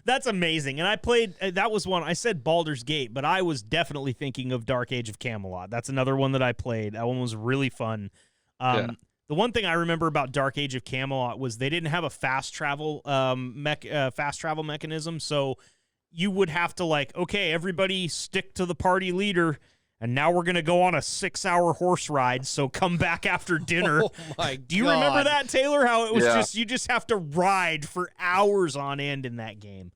That's amazing. And I played, that was one, I said Baldur's Gate, but I was definitely thinking of Age of Camelot. That's another one that I played. That one was really fun. Yeah. The one thing I remember about Age of Camelot was they didn't have a fast travel mechanism, so you would have to okay, everybody stick to the party leader, and now we're going to go on a 6-hour horse ride, so come back after dinner. Oh my God. Do you remember that, Taylor? How it was Yeah. you just have to ride for hours on end in that game.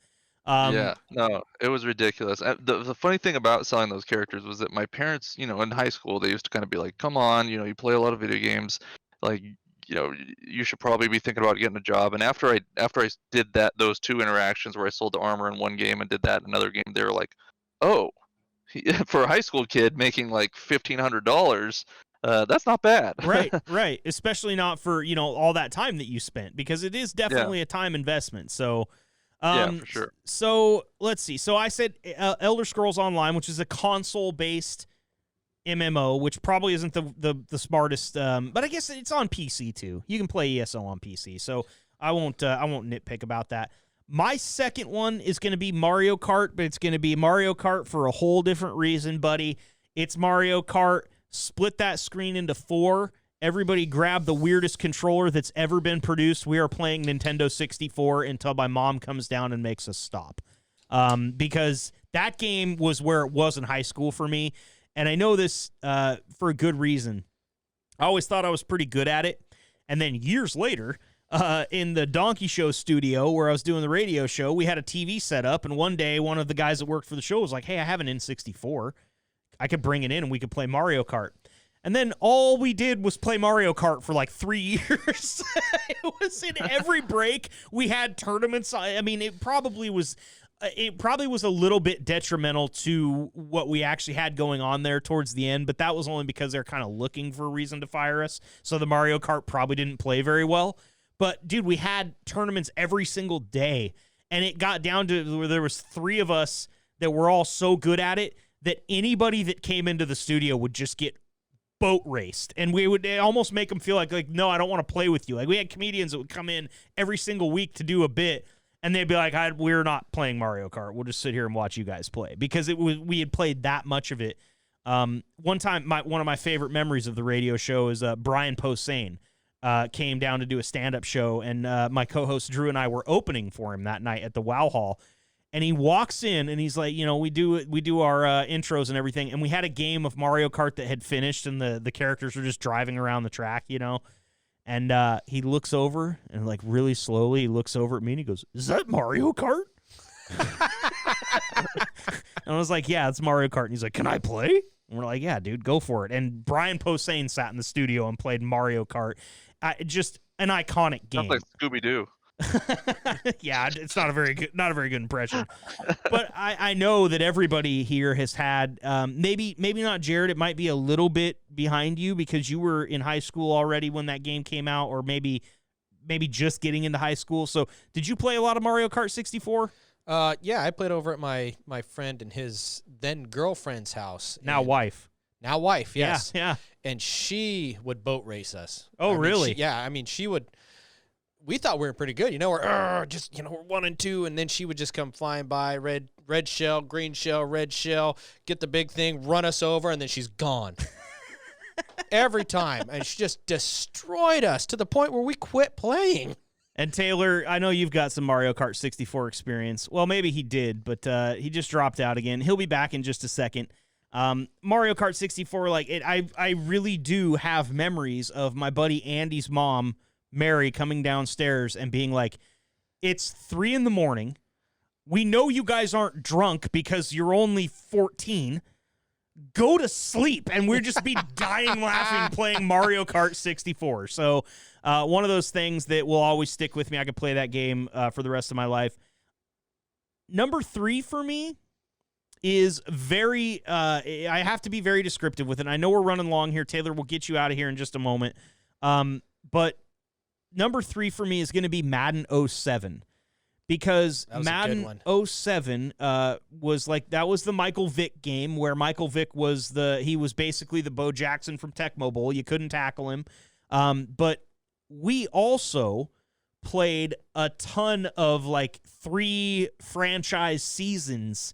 Yeah, no, it was ridiculous. The funny thing about selling those characters was that my parents, in high school, they used to kind of be like, "Come on, you play a lot of video games, like, you should probably be thinking about getting a job." And after I did those 2 interactions where I sold the armor in one game and did that in another game, they were like, "Oh, for a high school kid making like $1,500, that's not bad." Right. Especially not for, all that time that you spent, because it is definitely a time investment. So, yeah, for sure. So let's see. So I said Elder Scrolls Online, which is a console-based MMO, which probably isn't the smartest, but I guess it's on PC too. You can play ESO on PC, so I won't nitpick about that. My second one is going to be Mario Kart, but it's going to be Mario Kart for a whole different reason, buddy. It's Mario Kart. Split that screen into 4. Everybody grab the weirdest controller that's ever been produced. We are playing Nintendo 64 until my mom comes down and makes us stop. Because that game was where it was in high school for me. And I know this for a good reason. I always thought I was pretty good at it. And then years later, in the Donkey Show studio where I was doing the radio show, we had a TV set up. And one day, one of the guys that worked for the show was like, "Hey, I have an N64. I could bring it in and we could play Mario Kart." And then all we did was play Mario Kart for like 3 years. It was in every break. We had tournaments. I mean, it probably was a little bit detrimental to what we actually had going on there towards the end, but that was only because they're kind of looking for a reason to fire us. So the Mario Kart probably didn't play very well. But, dude, we had tournaments every single day, and it got down to where there was 3 of us that were all so good at it that anybody that came into the studio would just get boat raced, and we would almost make them feel like, "No, I don't want to play with you." Like, we had comedians that would come in every single week to do a bit, and they'd be like, "We're not playing Mario Kart. We'll just sit here and watch you guys play," because we had played that much of it. One time, one of my favorite memories of the radio show is Brian Posehn came down to do a stand-up show, and my co-host Drew and I were opening for him that night at the Wow Hall. And he walks in, and he's like, we do our intros and everything, and we had a game of Mario Kart that had finished, and the characters were just driving around the track, And he looks over, and like really slowly, he looks over at me, and he goes, "Is that Mario Kart?" And I was like, "Yeah, it's Mario Kart." And he's like, "Can I play?" And we're like, "Yeah, dude, go for it." And Brian Posehn sat in the studio and played Mario Kart. Just an iconic game. Sounds like Scooby-Doo. Yeah, it's not a very good impression. But I know that everybody here has had maybe not Jared. It might be a little bit behind you because you were in high school already when that game came out, or maybe just getting into high school. So did you play a lot of Mario Kart 64? Yeah, I played over at my friend and his then girlfriend's house. Now wife, yes. Yeah. And she would boat race us. Oh, really? She would. We thought we were pretty good, we're we're 1 and 2, and then she would just come flying by, red shell, green shell, red shell, get the big thing, run us over, and then she's gone. Every time. And she just destroyed us to the point where we quit playing. And Taylor, I know you've got some Mario Kart 64 experience. Well, maybe he did, but he just dropped out again. He'll be back in just a second. Mario Kart 64, I really do have memories of my buddy Andy's mom, Mary, coming downstairs and being like, "It's 3 a.m. We know you guys aren't drunk because you're only 14. go to sleep, and we'd just be dying laughing playing Mario Kart 64. So one of those things that will always stick with me. I could play that game for the rest of my life. Number 3 for me is very, I have to be very descriptive with it. I know we're running long here. Taylor, we'll get you out of here in just a moment. But number 3 for me is going to be Madden 07. Because Madden 07 was like, that was the Michael Vick game where Michael Vick was he was basically the Bo Jackson from Tecmo Bowl. You couldn't tackle him. But we also played a ton of like 3 franchise seasons.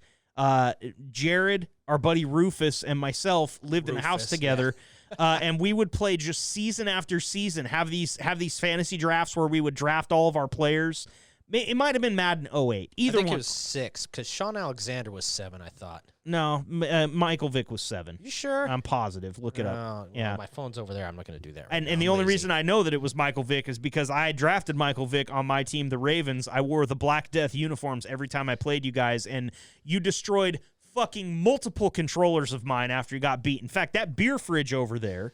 Jared, our buddy Rufus, and myself lived in a house together. Yeah. And we would play just season after season, have these fantasy drafts where we would draft all of our players. It might have been Madden 08. Either I think one. It was 6, because Sean Alexander was 7, I thought. No, Michael Vick was 7. You sure? I'm positive. Look it up. Well, yeah, my phone's over there. I'm not going to do that. And the only reason I know that it was Michael Vick is because I drafted Michael Vick on my team, the Ravens. I wore the Black Death uniforms every time I played you guys, and you destroyed fucking multiple controllers of mine after you got beat. In fact, that beer fridge over there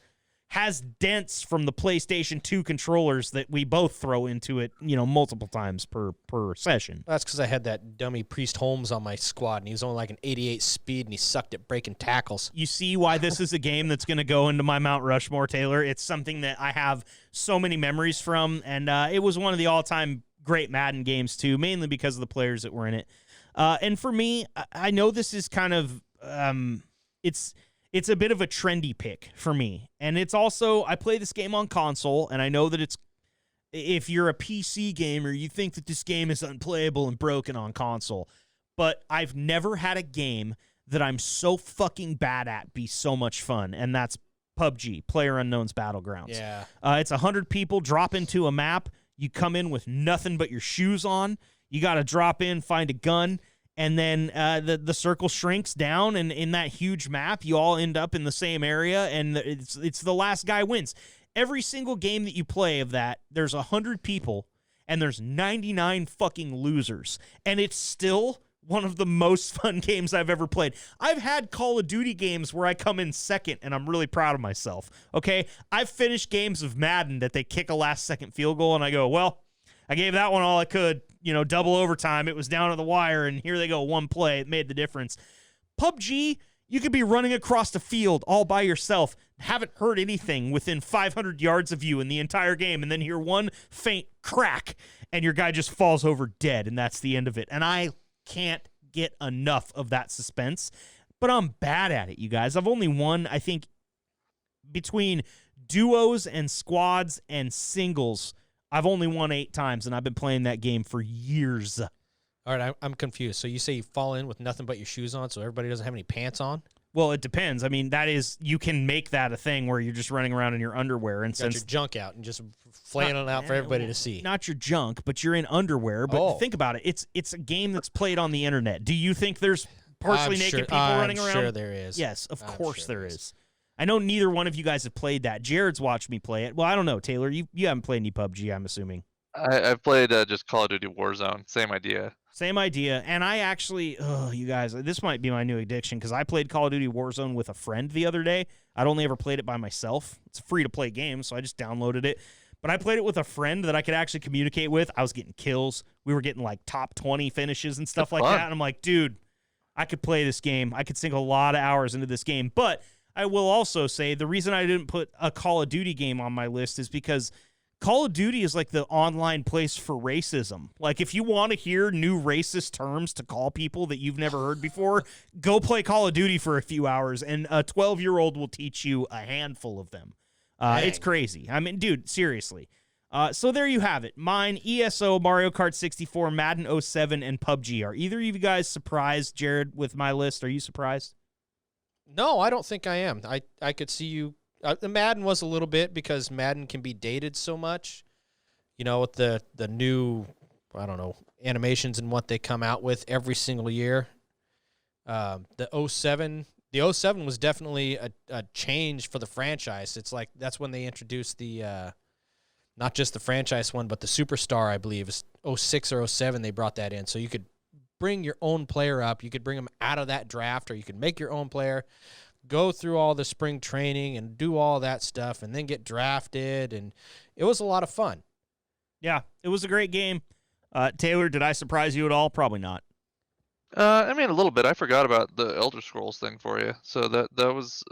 has dents from the PlayStation 2 controllers that we both throw into it, multiple times per session. That's because I had that dummy Priest Holmes on my squad, and he was only like an 88 speed, and he sucked at breaking tackles. You see why this is a game that's going to go into my Mount Rushmore, Taylor. It's something that I have so many memories from, and it was one of the all-time great Madden games, too, mainly because of the players that were in it. And for me, I know this is kind of it's a bit of a trendy pick for me. And it's also, I play this game on console, and I know that if you're a PC gamer, you think that this game is unplayable and broken on console. But I've never had a game that I'm so fucking bad at be so much fun, and that's PUBG, PlayerUnknown's Battlegrounds. Yeah. It's 100 people drop into a map. You come in with nothing but your shoes on. You got to drop in, find a gun, and then the circle shrinks down, and in that huge map, you all end up in the same area, and it's the last guy wins. Every single game that you play of that, there's 100 people, and there's 99 fucking losers, and it's still one of the most fun games I've ever played. I've had Call of Duty games where I come in second, and I'm really proud of myself, okay? I've finished games of Madden that they kick a last-second field goal, and I go, well, I gave that one all I could. Double overtime. It was down to the wire, and here they go. One play. It made the difference. PUBG, you could be running across the field all by yourself, haven't heard anything within 500 yards of you in the entire game, and then hear one faint crack, and your guy just falls over dead, and that's the end of it. And I can't get enough of that suspense, but I'm bad at it, you guys. I've only won, I think, between duos and squads and singles, I've only won 8 times, and I've been playing that game for years. All right, I'm confused. So you say you fall in with nothing but your shoes on, so everybody doesn't have any pants on? Well, it depends. I mean, you can make that a thing where you're just running around in your underwear. And got your junk out and just flailing it out for everybody to see. Not your junk, but you're in underwear. But think about it. It's a game that's played on the internet. Do you think there's partially naked people running around? I'm sure there is. Yes, of course there is. I know neither one of you guys have played that. Jared's watched me play it. Well, I don't know, Taylor. You haven't played any PUBG, I'm assuming. I've played just Call of Duty Warzone. Same idea. Same idea. And I actually, you guys, this might be my new addiction because I played Call of Duty Warzone with a friend the other day. I'd only ever played it by myself. It's a free-to-play game, so I just downloaded it. But I played it with a friend that I could actually communicate with. I was getting kills. We were getting like top 20 finishes and stuff like that. And I'm like, dude, I could play this game. I could sink a lot of hours into this game. But I will also say the reason I didn't put a Call of Duty game on my list is because Call of Duty is like the online place for racism. Like, if you want to hear new racist terms to call people that you've never heard before, go play Call of Duty for a few hours, and a 12-year-old will teach you a handful of them. It's crazy. I mean, dude, seriously. So there you have it. Mine, ESO, Mario Kart 64, Madden 07, and PUBG. Are either of you guys surprised, Jared, with my list? Are you surprised? No, I don't think I am. I could see you. The Madden was a little bit because Madden can be dated so much, with the new, I don't know, animations and what they come out with every single year. The 07 was definitely a change for the franchise. It's like that's when they introduced the not just the franchise one, but the Superstar, I believe. It's 06 or 07 they brought that in. So you could bring your own player up. You could bring them out of that draft, or you could make your own player. go through all the spring training and do all that stuff and then get drafted. And it was a lot of fun. Yeah, it was a great game. Taylor, did I surprise you at all? Probably not. I mean, a little bit. I forgot about the Elder Scrolls thing for you. So that was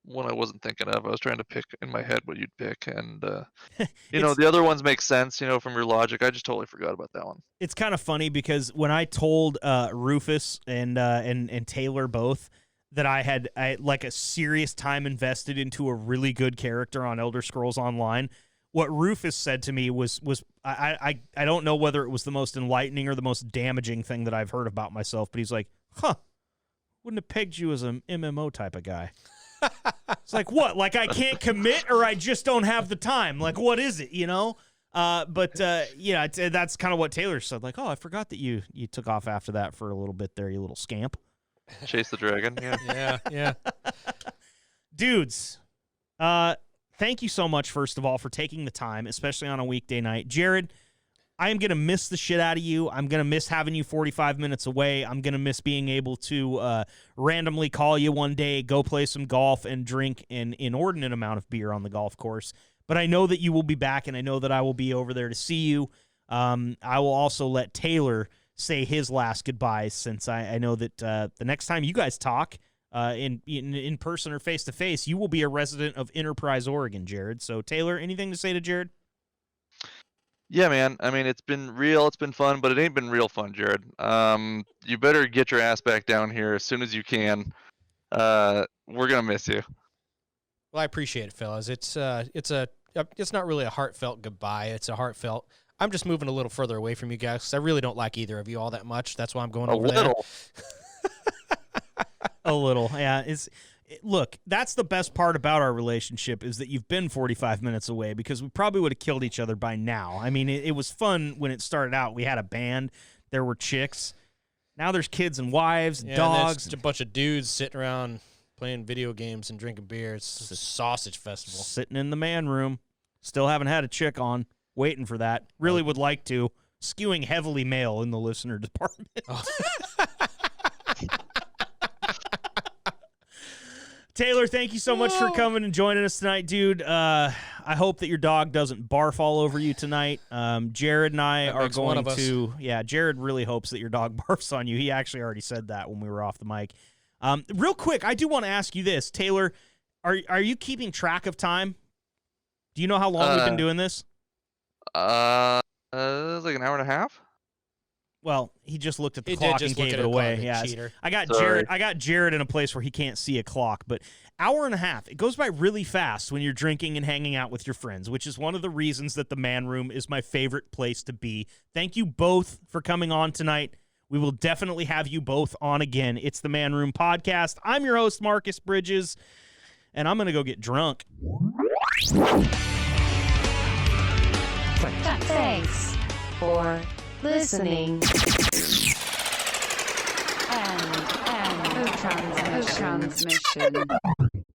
one I wasn't thinking of. I was trying to pick in my head what you'd pick, and the other ones make sense, from your logic. I just totally forgot about that one. It's kind of funny because when I told Rufus and Taylor both that I had like a serious time invested into a really good character on Elder Scrolls Online, what Rufus said to me was I don't know whether it was the most enlightening or the most damaging thing that I've heard about myself, but he's like, wouldn't have pegged you as an MMO type of guy. It's like, what? Like, I can't commit, or I just don't have the time? Like, what is it, that's kind of what Taylor said. Like, I forgot that you took off after that for a little bit there, you little scamp. Chase the dragon, yeah. Yeah. Dudes, thank you so much, first of all, for taking the time, especially on a weekday night. Jared, I am going to miss the shit out of you. I'm going to miss having you 45 minutes away. I'm going to miss being able to randomly call you one day, go play some golf, and drink an inordinate amount of beer on the golf course. But I know that you will be back, and I know that I will be over there to see you. I will also let Taylor say his last goodbyes, since I know that the next time you guys talk, in person or face-to-face, you will be a resident of Enterprise, Oregon, Jared. So, Taylor, anything to say to Jared? Yeah, man. I mean, it's been fun, but it ain't been real fun, Jared. You better get your ass back down here as soon as you can. We're gonna miss you. Well, I appreciate it, fellas. It's not really a heartfelt goodbye. It's a heartfelt, I'm just moving a little further away from you guys, 'cause I really don't like either of you all that much. That's why I'm going over there. A little, yeah. Look, that's the best part about our relationship, is that you've been 45 minutes away, because we probably would have killed each other by now. I mean, it was fun when it started out. We had a band. There were chicks. Now there's kids and wives and dogs. Just a bunch of dudes sitting around playing video games and drinking beer. It's a sausage festival. Sitting in the man room. Still haven't had a chick on. Waiting for that. Really would like to. Skewing heavily male in the listener department. Taylor, thank you so much for coming and joining us tonight, dude. I hope that your dog doesn't barf all over you tonight. Jared and I are going to... Yeah, Jared really hopes that your dog barfs on you. He actually already said that when we were off the mic. Real quick, I do want to ask you this. Taylor, are you keeping track of time? Do you know how long we've been doing this? Like an hour and a half. Well, he just looked at the clock and gave it away. Yeah, I got Jared in a place where he can't see a clock, but hour and a half. It goes by really fast when you're drinking and hanging out with your friends, which is one of the reasons that the Man Room is my favorite place to be. Thank you both for coming on tonight. We will definitely have you both on again. It's the Man Room Podcast. I'm your host, Marcus Bridges, and I'm going to go get drunk. Thanks for listening. And transmission.